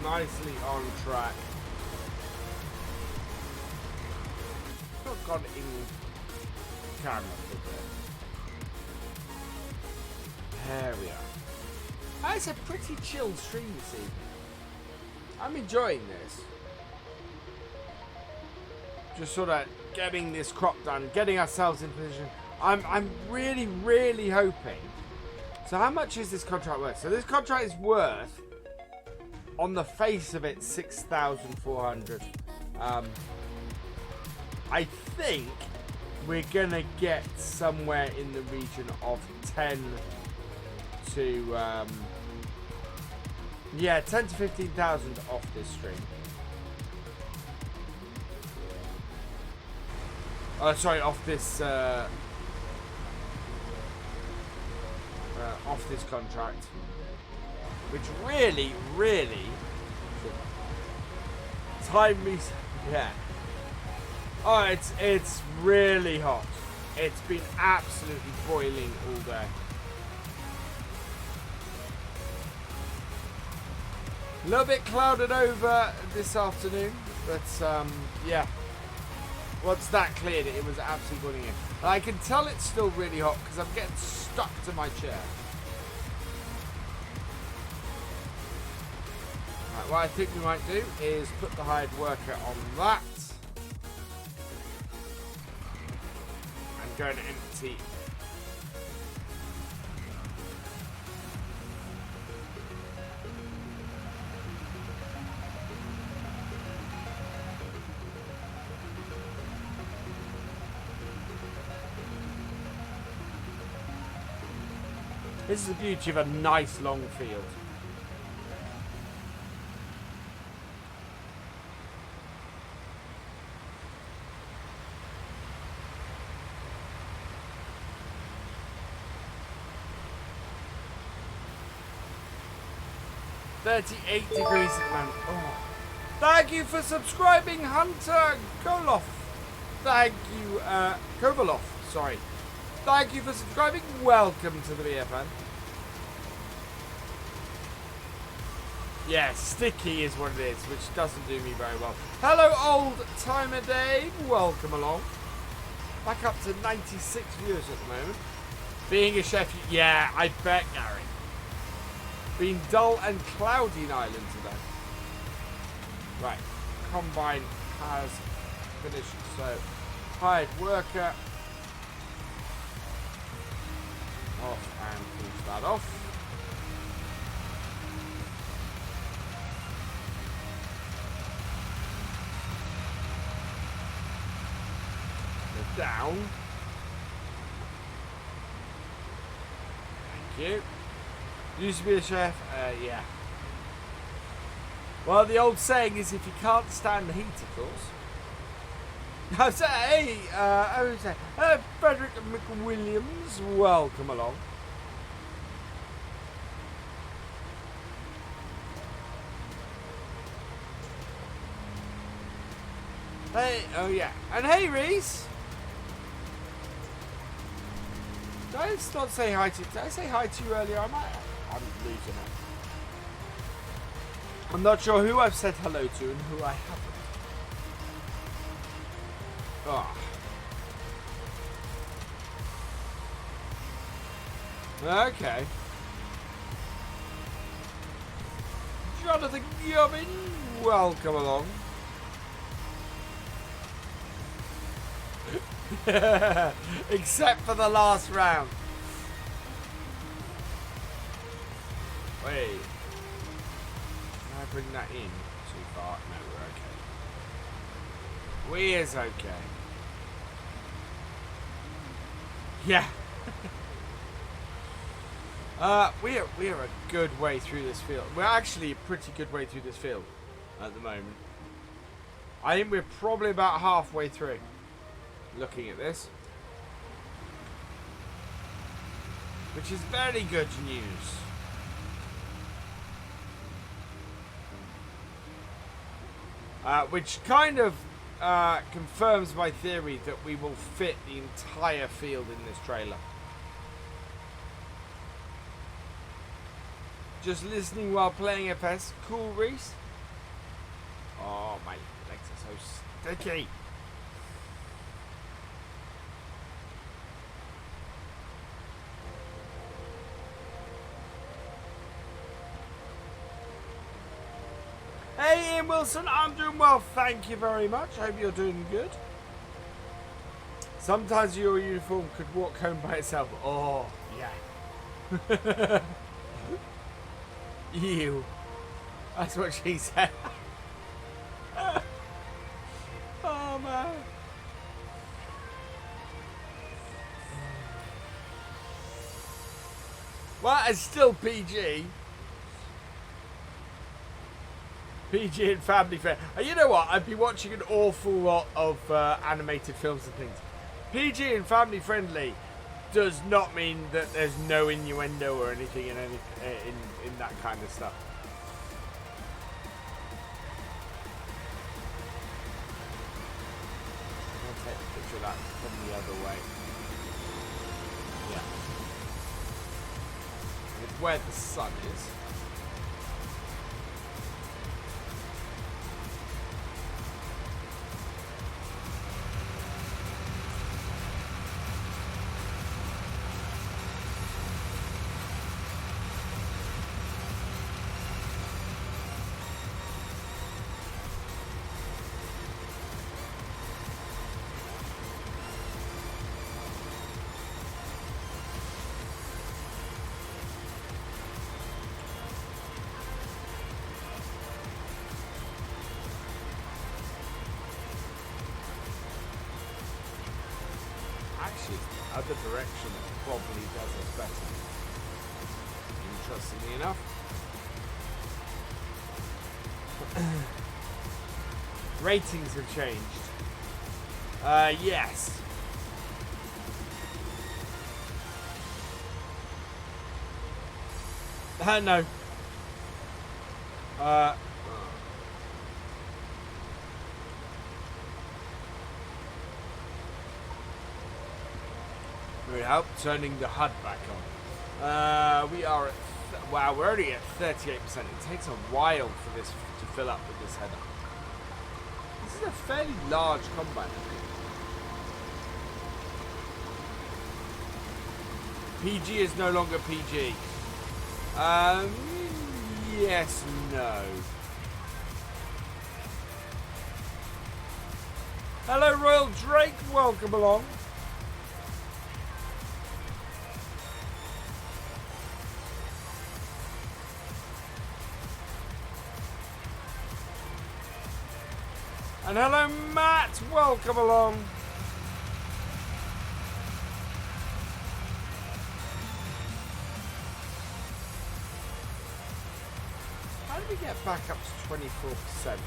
Nicely on track. Not gone in camera, there we are. That's a pretty chilled stream this evening. I'm enjoying this. Just sort of getting this crop done, getting ourselves in position. I'm really hoping. So how much is this contract worth? So this contract is worth on the face of it, 6,400. I think we're gonna get somewhere in the region of 10 to 10 to 15,000 off this stream. Sorry, off this contract, which really time me. Yeah. Oh, it's really hot. It's been absolutely boiling all day. A little bit clouded over this afternoon, but yeah. Once that cleared, it was absolutely boiling in. And I can tell it's still really hot because I'm getting stuck to my chair. Right, what I think we might do is put the hired worker on that. And go and empty. This is the beauty of a nice long field. $38 degrees at the moment. Oh. Thank you for subscribing, Hunter Koloff. Thank you, Kovalov, sorry. Thank you for subscribing. Welcome to the BFN. Yeah, sticky is what it is, which doesn't do me very well. Hello, old timer Dave. Welcome along. Back up to 96 viewers at the moment. Being a chef, yeah, I bet, Gary. Been dull and cloudy in Ireland today. Right, combine has finished, so hired worker. Off and finish that off. Go down. Thank you. Used to be a chef, yeah. Well, the old saying is if you can't stand the heat, of course. Hey, Frederick McWilliams, welcome along. Hey, oh yeah, and hey, Reese. Did I not say hi to you? Did I say hi to you earlier? I'm losing it. I'm not sure who I've said hello to and who I haven't. Oh. Okay. Jonathan Gavin, welcome along. Except for the last round. Wait. Can I bring that in too far? No, we're okay. We is okay. Yeah. We are a good way through this field. We're actually a pretty good way through this field at the moment. I think we're probably about halfway through. Looking at this, which is very good news. Which kind of confirms my theory that we will fit the entire field in this trailer. Just listening while playing FS. Cool, Reese. Oh, my legs are so sticky. Hey Ian Wilson, I'm doing well, thank you very much. Hope you're doing good. Sometimes your uniform could walk home by itself. Oh, yeah. Ew. That's what she said. Oh, man. Well, it's still PG. PG and family friendly. You know what? I've been watching an awful lot of animated films and things. PG and family friendly does not mean that there's no innuendo or anything in that kind of stuff. I'll take a picture of that from the other way. Yeah. It's where the sun is. Other direction probably does it better. Interestingly enough. Ratings have changed. Yes. No. Help turning the HUD back on. We are at wow, we're already at 38%. It takes a while for this to fill up with this header. This is a fairly large combine. PG is no longer PG. Yes, no. Hello, Royal Drake. Welcome along. And hello, Matt. Welcome along. How did we get back up to 24%?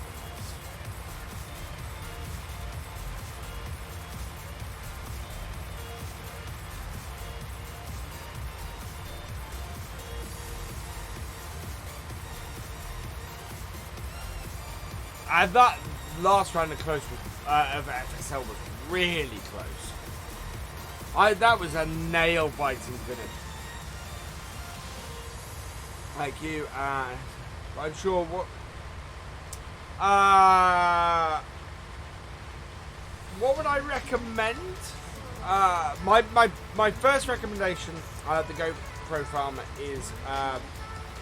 That last round of close of FSL was really close. That was a nail-biting finish. Thank you. I'm sure what would I recommend? My first recommendation at the GoPro Farm is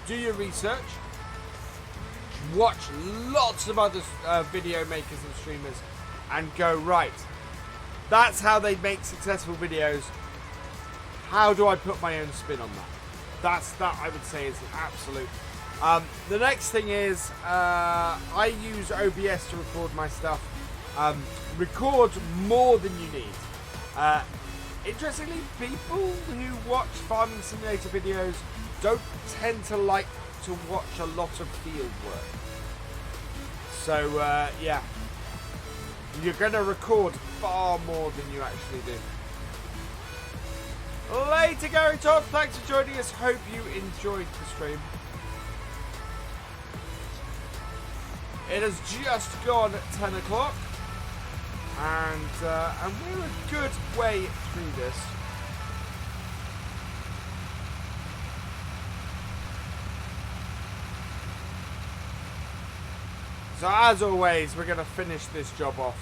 do your research. Watch lots of other video makers and streamers and go, right, that's how they make successful videos. How do I put my own spin on that? That I would say is an absolute. The next thing is I use OBS to record my stuff. Record more than you need. Interestingly, people who watch farming simulator videos don't tend to like to watch a lot of field work. So yeah, you're going to record far more than you actually do. Later, Gary Todd, thanks for joining us. Hope you enjoyed the stream. It has just gone 10 o'clock, and we're a good way through this. So as always, we're going to finish this job off,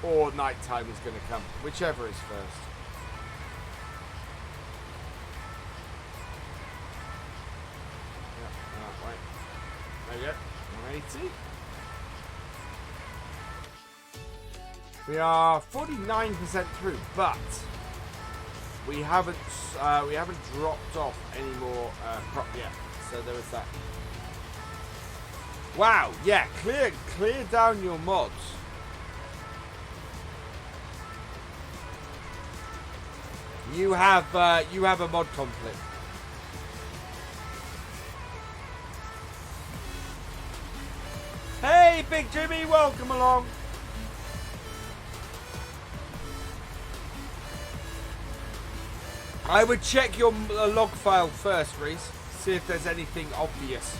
or night time is going to come, whichever is first. Wait. There you go. 180. We are 49% through, but we haven't dropped off any more crop yet. So there is that. Wow, yeah, clear down your mods. You have a mod conflict. Hey, Big Jimmy, welcome along. I would check your log file first, Reese. See if there's anything obvious.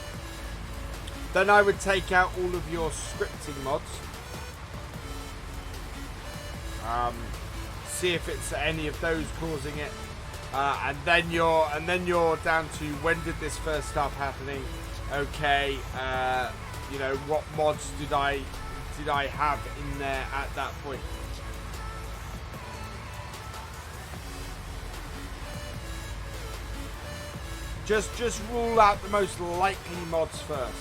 Then I would take out all of your scripting mods. See if it's any of those causing it, and then you're down to when did this first start happening? Okay, you know, what mods did I have in there at that point? Just rule out the most likely mods first.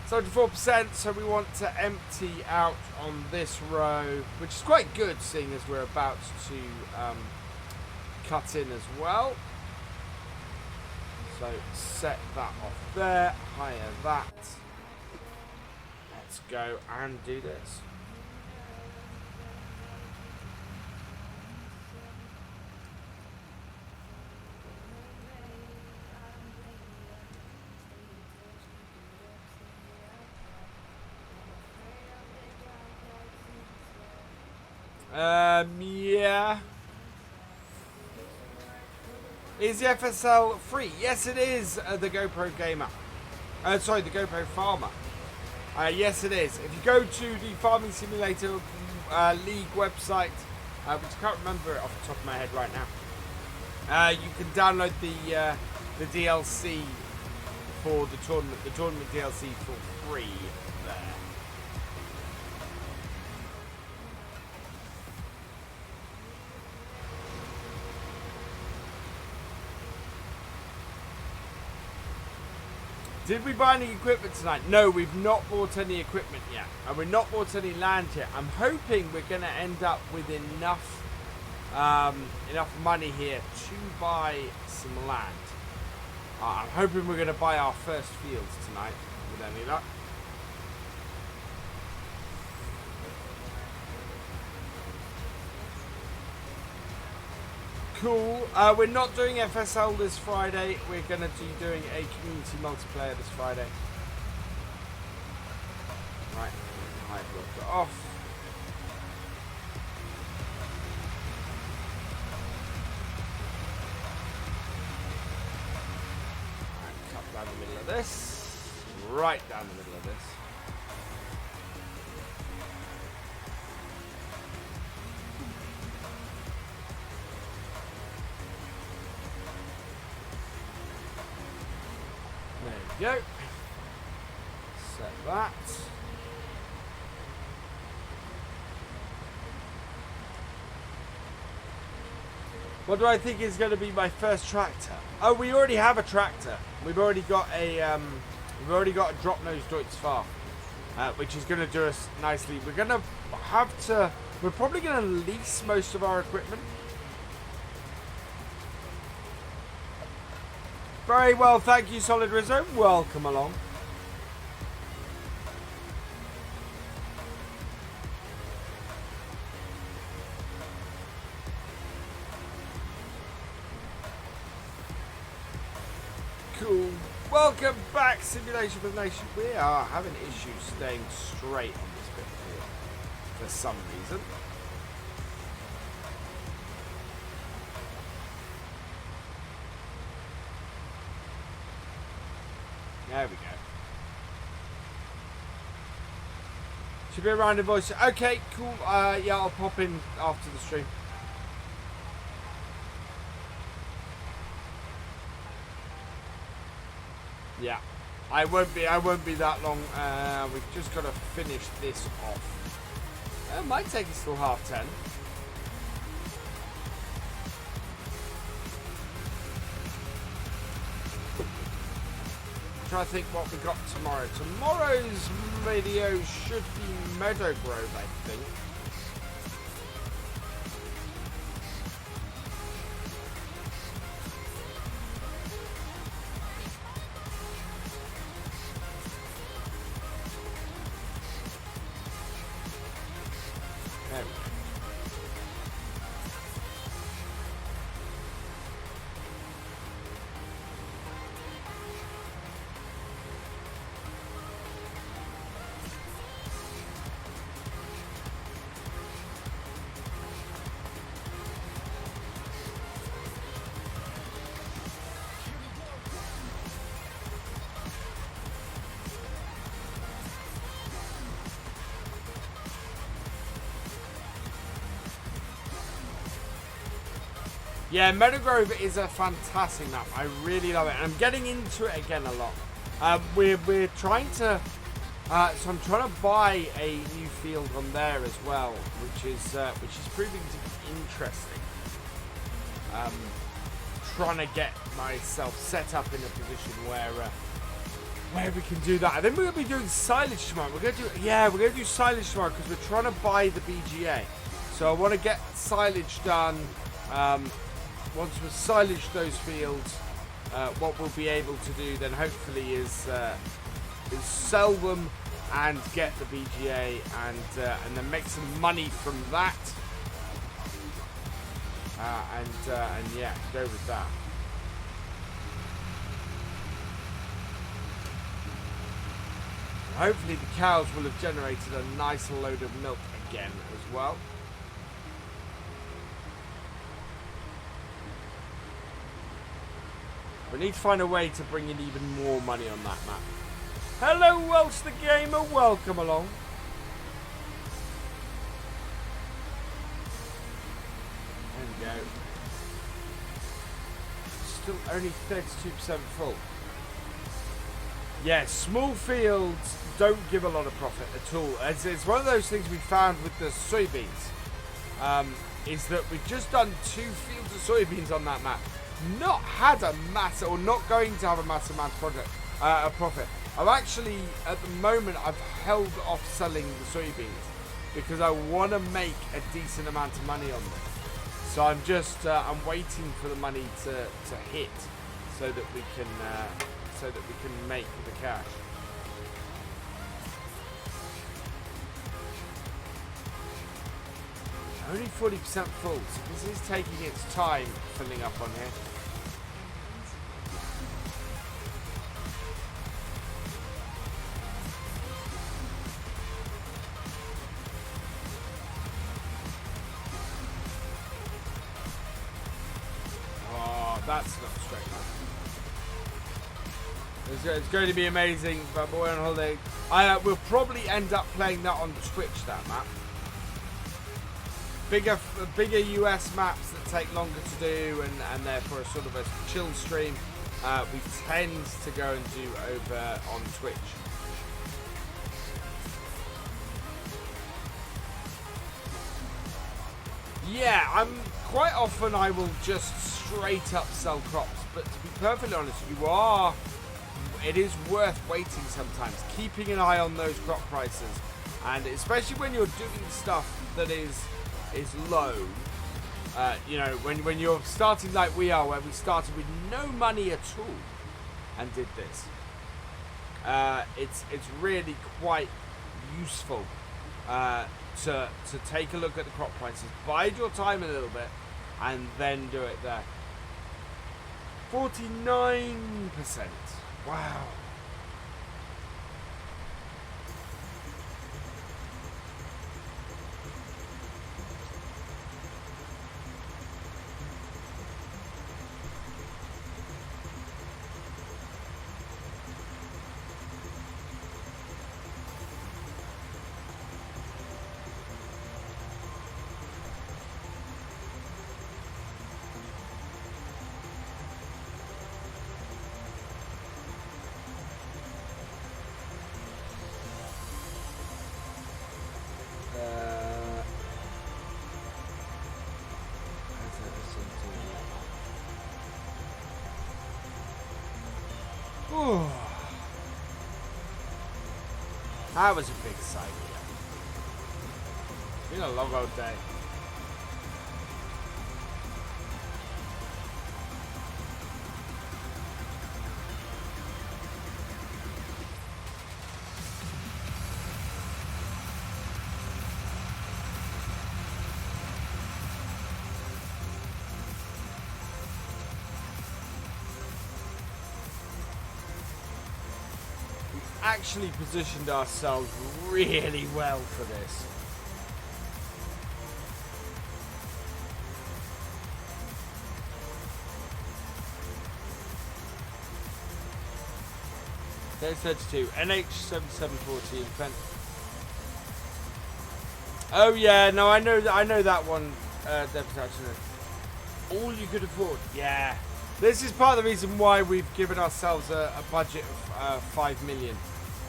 74%, so we want to empty out on this row, which is quite good seeing as we're about to cut in as well. So set that off there, hire that. Let's go and do this. Yeah. Is the FSL free? Yes, it is, the GoPro Gamer. Sorry, the GoPro Farmer. Yes, it is. If you go to the Farming Simulator League website, which I can't remember it off the top of my head right now, you can download the DLC for the tournament DLC for free there. Did we buy any equipment tonight? No, we've not bought any equipment yet. And we've not bought any land yet. I'm hoping we're going to end up with enough money here to buy some land. I'm hoping we're going to buy our first fields tonight with any luck. Cool. We're not doing FSL this Friday. We're going to be doing a community multiplayer this Friday. Right. I've blocked it off. Right, cut down the middle of this. Right down the middle of this. Go. Set that. What do I think is going to be my first tractor? Oh, we already have a tractor. We've already got a drop nose Deutz Fahr, which is going to do us nicely. We're going to have to. We're probably going to lease most of our equipment. Very well, thank you, Solid Rizzo. Welcome along. Cool. Welcome back, Simulation with Nation. We are having issues staying straight on this bit here for some reason. There we go. Should be around in voice. Okay, cool. Yeah, I'll pop in after the stream. Yeah, I won't be that long. We've just got to finish this off. It might take us till 10:30. I think what we got tomorrow. Tomorrow's video should be Meadow Grove, I think. Yeah, Meadowgrove is a fantastic map. I really love it. And I'm getting into it again a lot. We're trying to... so I'm trying to buy a new field on there as well, which is proving to be interesting. Trying to get myself set up in a position where we can do that. And then we're going to be doing silage tomorrow. We're going to do silage tomorrow because we're trying to buy the BGA. So I want to get silage done. Once we've silaged those fields, what we'll be able to do then hopefully is sell them and get the BGA and then make some money from that. And yeah, go with that. Hopefully the cows will have generated a nice load of milk again as well. We need to find a way to bring in even more money on that map. Hello, Welsh the Gamer. Welcome along. There we go. Still only 32% full. Yeah, small fields don't give a lot of profit at all. It's one of those things we found with the soybeans. Is that we've just done 2 fields of soybeans on that map. Not had a massive, or not going to have a massive amount of profit. I've actually, at the moment, I've held off selling the soybeans because I want to make a decent amount of money on them. So I'm just, I'm waiting for the money to hit so that we can make the cash. Only 40% full, so this is taking its time filling up on here. Oh, that's not straight enough. It's going to be amazing, but we're on holiday. We'll probably end up playing that on Twitch, that map. Bigger US maps that take longer to do and therefore a sort of a chill stream, we tend to go and do over on Twitch. Yeah, quite often I will just straight up sell crops, but to be perfectly honest, it is worth waiting sometimes, keeping an eye on those crop prices, and especially when you're doing stuff that is low. You know, when you're starting like we are, where we started with no money at all and did this, it's really quite useful to take a look at the crop prices, bide your time a little bit, and then do it there. 49%. Wow. That was a big sight. It's been a long old day. Actually positioned ourselves really well for this. There's 32. NH7714. Oh yeah, no, I know that one. Actually. All you could afford. Yeah. This is part of the reason why we've given ourselves a budget of 5 million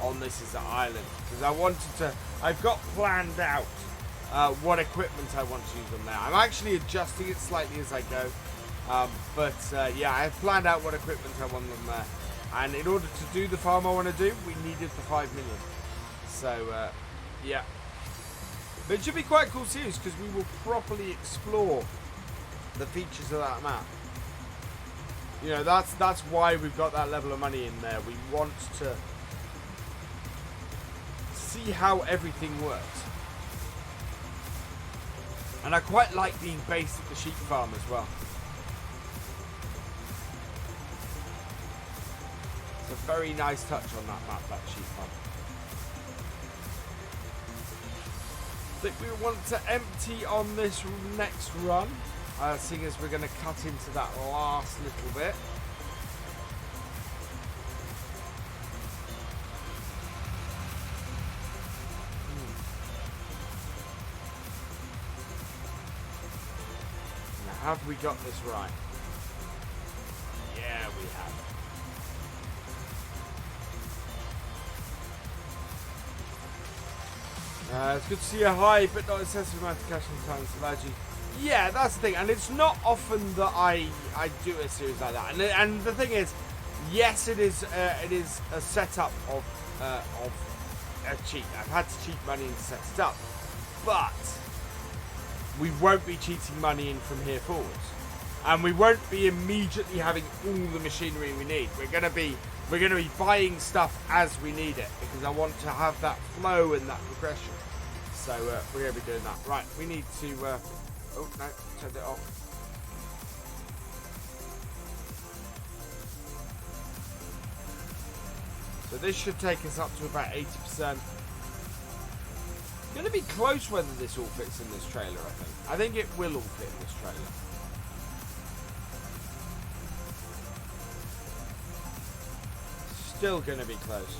on this as an island. Because I wanted to... I've got planned out what equipment I want to use on there. I'm actually adjusting it slightly as I go. Yeah, I've planned out what equipment I want on there. And in order to do the farm I want to do, we needed the 5 million. So, yeah. But it should be quite a cool series because we will properly explore the features of that map. You know, that's why we've got that level of money in there. We want to see how everything works. And I quite like being based at the sheep farm as well. It's a very nice touch on that map, that sheep farm. I think we want to empty on this next run, seeing as we're going to cut into that last little bit. Now, have we got this right? Yeah, we have. It's good to see you high, but not excessive amount of cash and time to allow you. Yeah, that's the thing, and it's not often that I do a series like that. And the thing is, yes, it is a setup of a cheat. I've had to cheat money in to set it up, but we won't be cheating money in from here forwards, and we won't be immediately having all the machinery we need. We're gonna be buying stuff as we need it because I want to have that flow and that progression. So we're going to be doing that. Right, we need to... oh, no, turned it off. So this should take us up to about 80%. It's going to be close whether this all fits in this trailer, I think. I think it will all fit in this trailer. Still going to be close.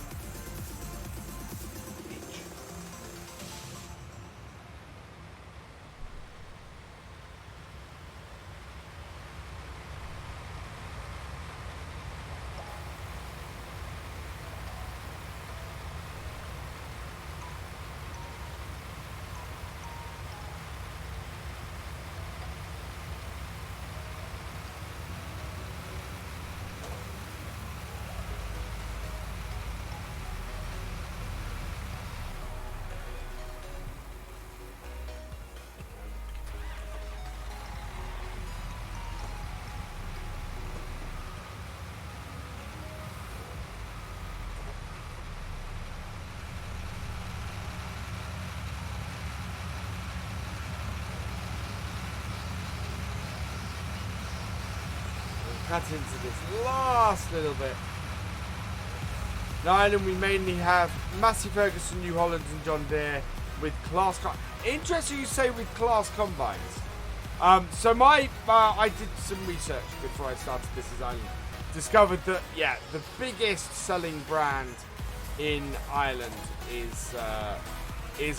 Cut into this last little bit. The island we mainly have Massey Ferguson, New Holland and John Deere with class... Interesting you say with class combines. So I did some research before I started this island. Discovered that, yeah, the biggest selling brand in Ireland is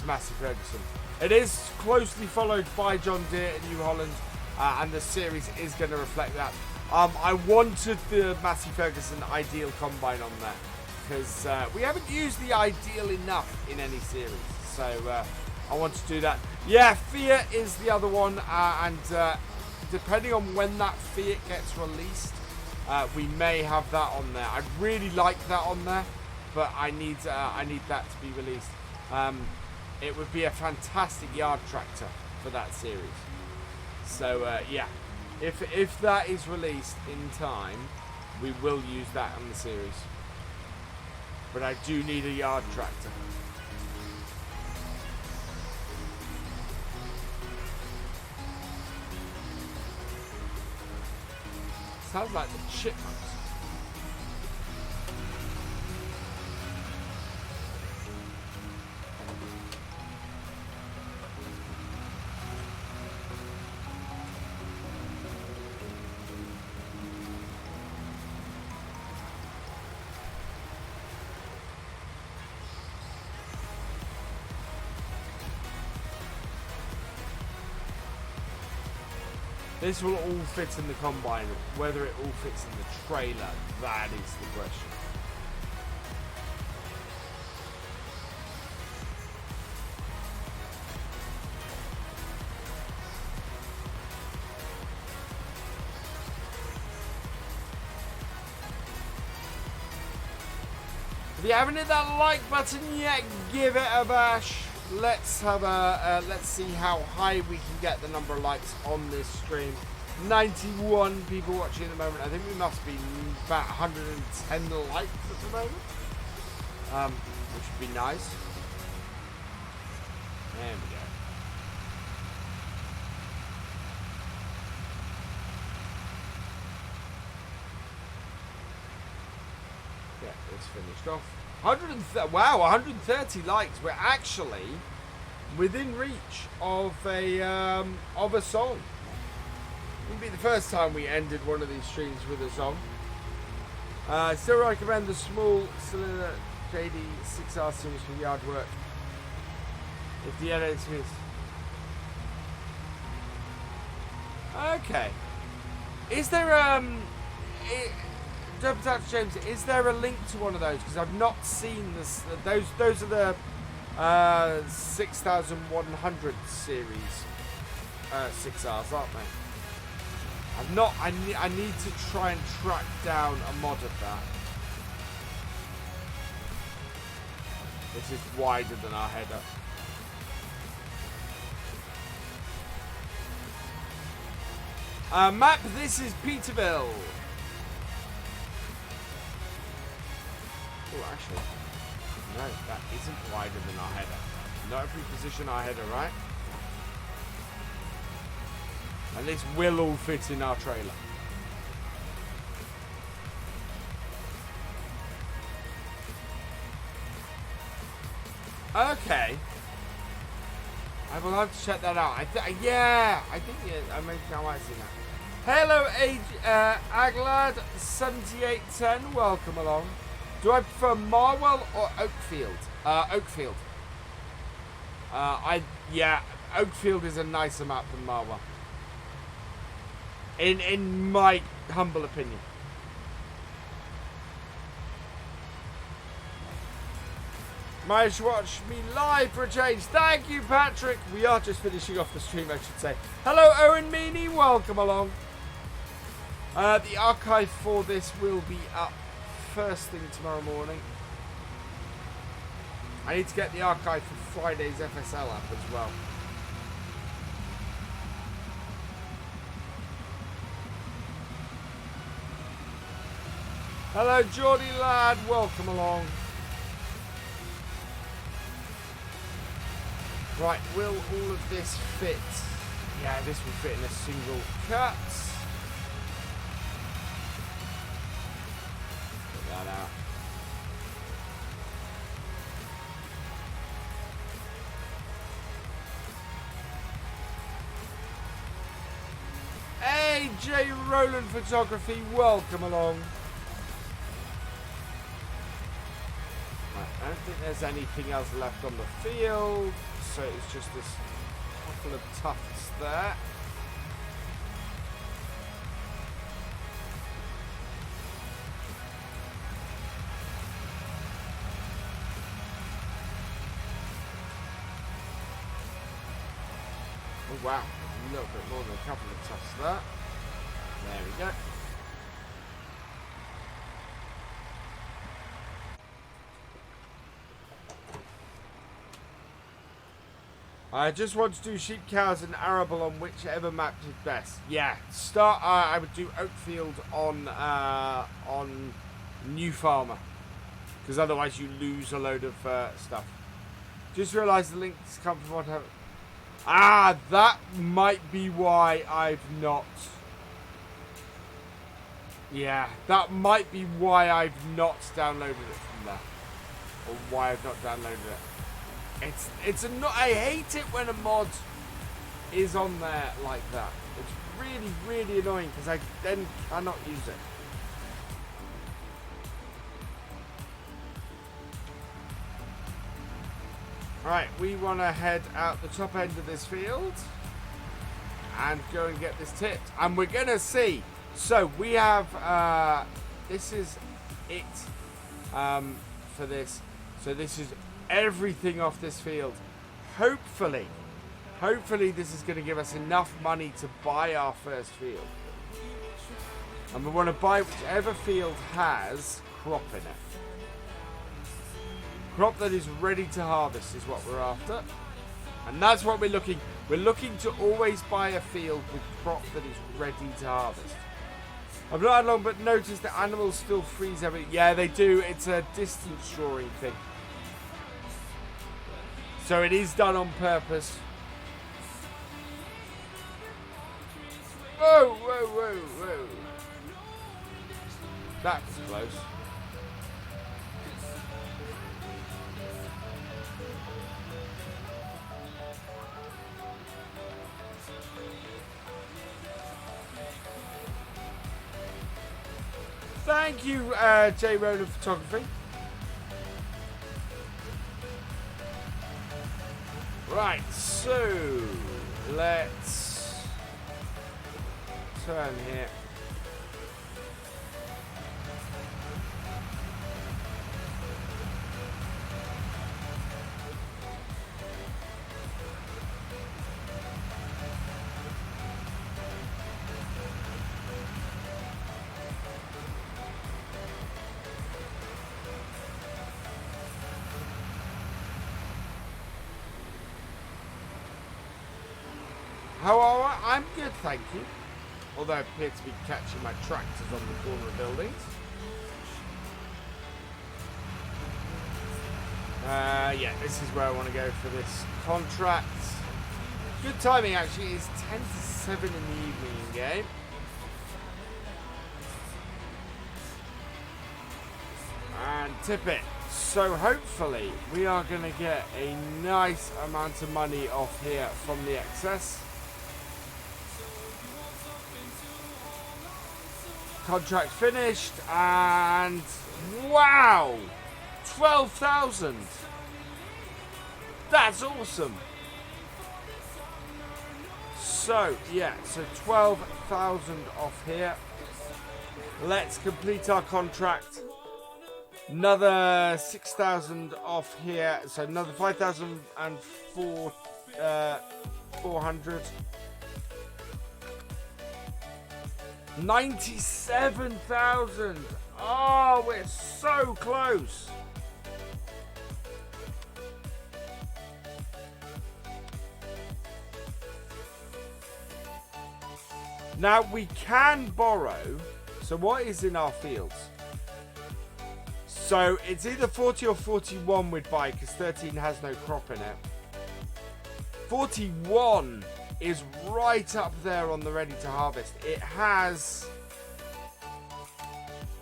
Massey Ferguson. It is closely followed by John Deere and New Holland, and the series is going to reflect that. I wanted the Massey Ferguson Ideal Combine on there because we haven't used the Ideal enough in any series, so I want to do that. Yeah, Fiat is the other one, and depending on when that Fiat gets released, we may have that on there. I'd really like that on there, but I need that to be released. It would be a fantastic yard tractor for that series. So yeah. If that is released in time, we will use that on the series. But I do need a yard tractor. Sounds like the chipmunks. This will all fit in the combine. Whether it all fits in the trailer, that is the question. If you haven't hit that like button yet, give it a bash. Let's have a let's see how high we can get the number of likes on this stream. 91 people watching at the moment. I think we must be about 110 likes at the moment, which would be nice. There we go. Get this finished off. 130 likes. We're actually within reach of a song. It would be the first time we ended one of these streams with a song. Still recommend the small cylinder JD 6R series for yard work. If the edit is okay. Is there James, is there a link to one of those? Because I've not seen this. Those are the 6100 series 6Rs, aren't they? I've not. I need to try and track down a mod of that. This is wider than our header. Map. This is Peterville. Oh, actually, no, that isn't wider than our header. Not if we position our header right. And this will all fit in our trailer. Okay. I will have to check that out. I think I might have seen that. Hello, Aglad 7810. Welcome along. Do I prefer Marwell or Oakfield? Oakfield. Oakfield is a nicer map than Marwell. In my humble opinion. Might watch me live for a change. Thank you, Patrick. We are just finishing off the stream, I should say. Hello, Owen Meany. Welcome along. The archive for this will be up first thing tomorrow morning. I need to get the archive for Friday's FSL up as well. Hello, Geordie lad. Welcome along. Right, will all of this fit? Yeah, this will fit in a single cut. Put that out. Hey, J. Rowland Photography, welcome along. Right, I don't think there's anything else left on the field. So it's just this couple of tufts there. Oh wow, a little bit more than a couple of tufts there. There we go. I just want to do sheep, cows, and arable on whichever map is best. Yeah, start. I would do Oakfield on New Farmer, because otherwise you lose a load of stuff. Just realised the links come from what. That might be why I've not. Yeah, that might be why I've not downloaded it from there, or why I've not downloaded it. It's a no. I hate it when a mod is on there like that. It's really, really annoying because I then cannot use it. Right, we want to head out the top end of this field. and go and get this tipped. And we're going to see. So we have, this is it for this. So this is everything off this field. Hopefully this is going to give us enough money to buy our first field. And we want to buy whichever field has crop in it. Crop that is ready to harvest is what we're after. And that's what we're looking. We're looking to always buy a field with crop that is ready to harvest. I've not had long but noticed that animals still freeze everything. Yeah, they do. It's a distance drawing thing. So it is done on purpose. Whoa, whoa, whoa, whoa. That was close. Thank you, J. Roland Photography. Right, so let's turn here. How are I? I'm good, thank you. Although I appear to be catching my tractors on the corner of buildings. Yeah, this is where I want to go for this contract. Good timing, actually. It's 10 to 7 in the evening game. And tip it. So hopefully we are going to get a nice amount of money off here from the excess. Contract finished, and wow, 12,000. That's awesome. So yeah, so 12,000 off here. Let's complete our contract. Another 6,000 off here, so another 5,400. 97,000. Oh, we're so close. Now we can borrow. So what is in our fields? So it's either 40 or 41 we'd buy because 13 has no crop in it. 41 is right up there on the ready to harvest. It has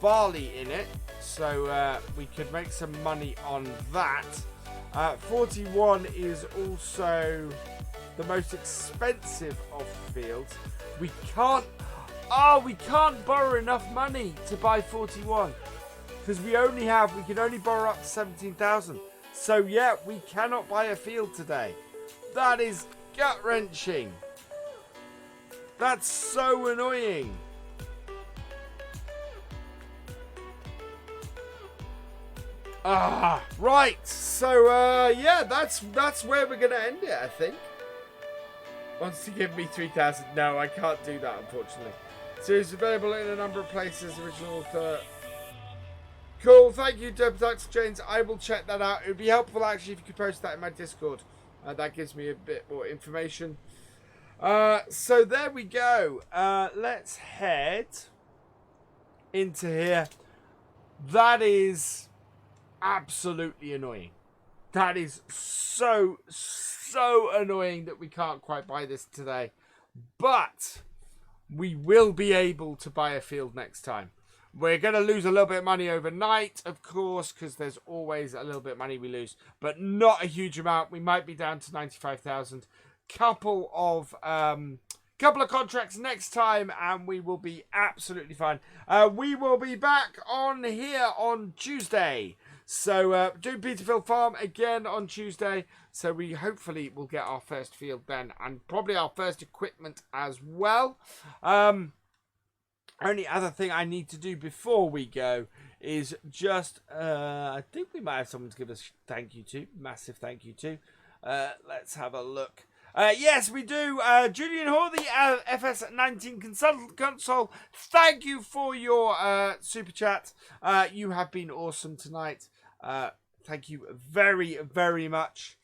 barley in it, so we could make some money on that. 41 is also the most expensive of fields. We can't borrow enough money to buy 41 because we can only borrow up to 17,000. So yeah, we cannot buy a field today. That is gut-wrenching. That's so annoying. Right. So yeah, that's where we're gonna end it, I think. Wants to give me 3,000. No, I can't do that, unfortunately. Series available in a number of places. Original author. Cool. Thank you, Derpodux James. I will check that out. It would be helpful actually if you could post that in my Discord. That gives me a bit more information. So there we go. Let's head into here. That is absolutely annoying. That is so annoying that we can't quite buy this today. But we will be able to buy a field next time. We're going to lose a little bit of money overnight, of course, because there's always a little bit of money we lose, but not a huge amount. We might be down to 95,000. Couple of contracts next time, and we will be absolutely fine. We will be back on here on Tuesday. So do Pert VIll Farm again on Tuesday. So we hopefully will get our first field then, and probably our first equipment as well. Only other thing I need to do before we go is just, I think we might have someone to give us thank you to. Massive thank you to. Let's have a look. Yes, we do. Julian Hoare, the FS19 consultant console. Thank you for your super chat. You have been awesome tonight. Thank you very, very much.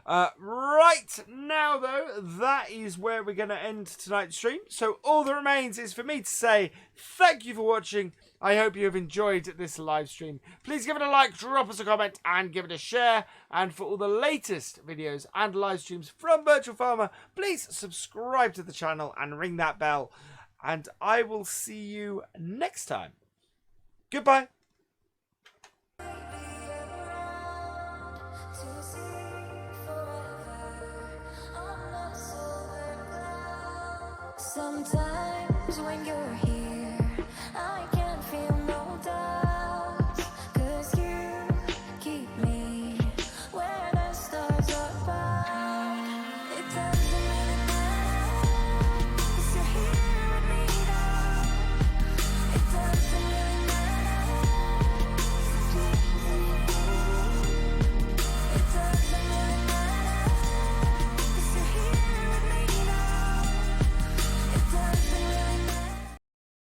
Right now, though, that is where we're going to end tonight's stream. So all that remains is for me to say thank you for watching. I hope you have enjoyed this live stream. Please give it a like, drop us a comment, and give it a share. And for all the latest videos and live streams from Virtual Farmer, please subscribe to the channel and ring that bell. And I will see you next time. Goodbye. Sometimes when you're here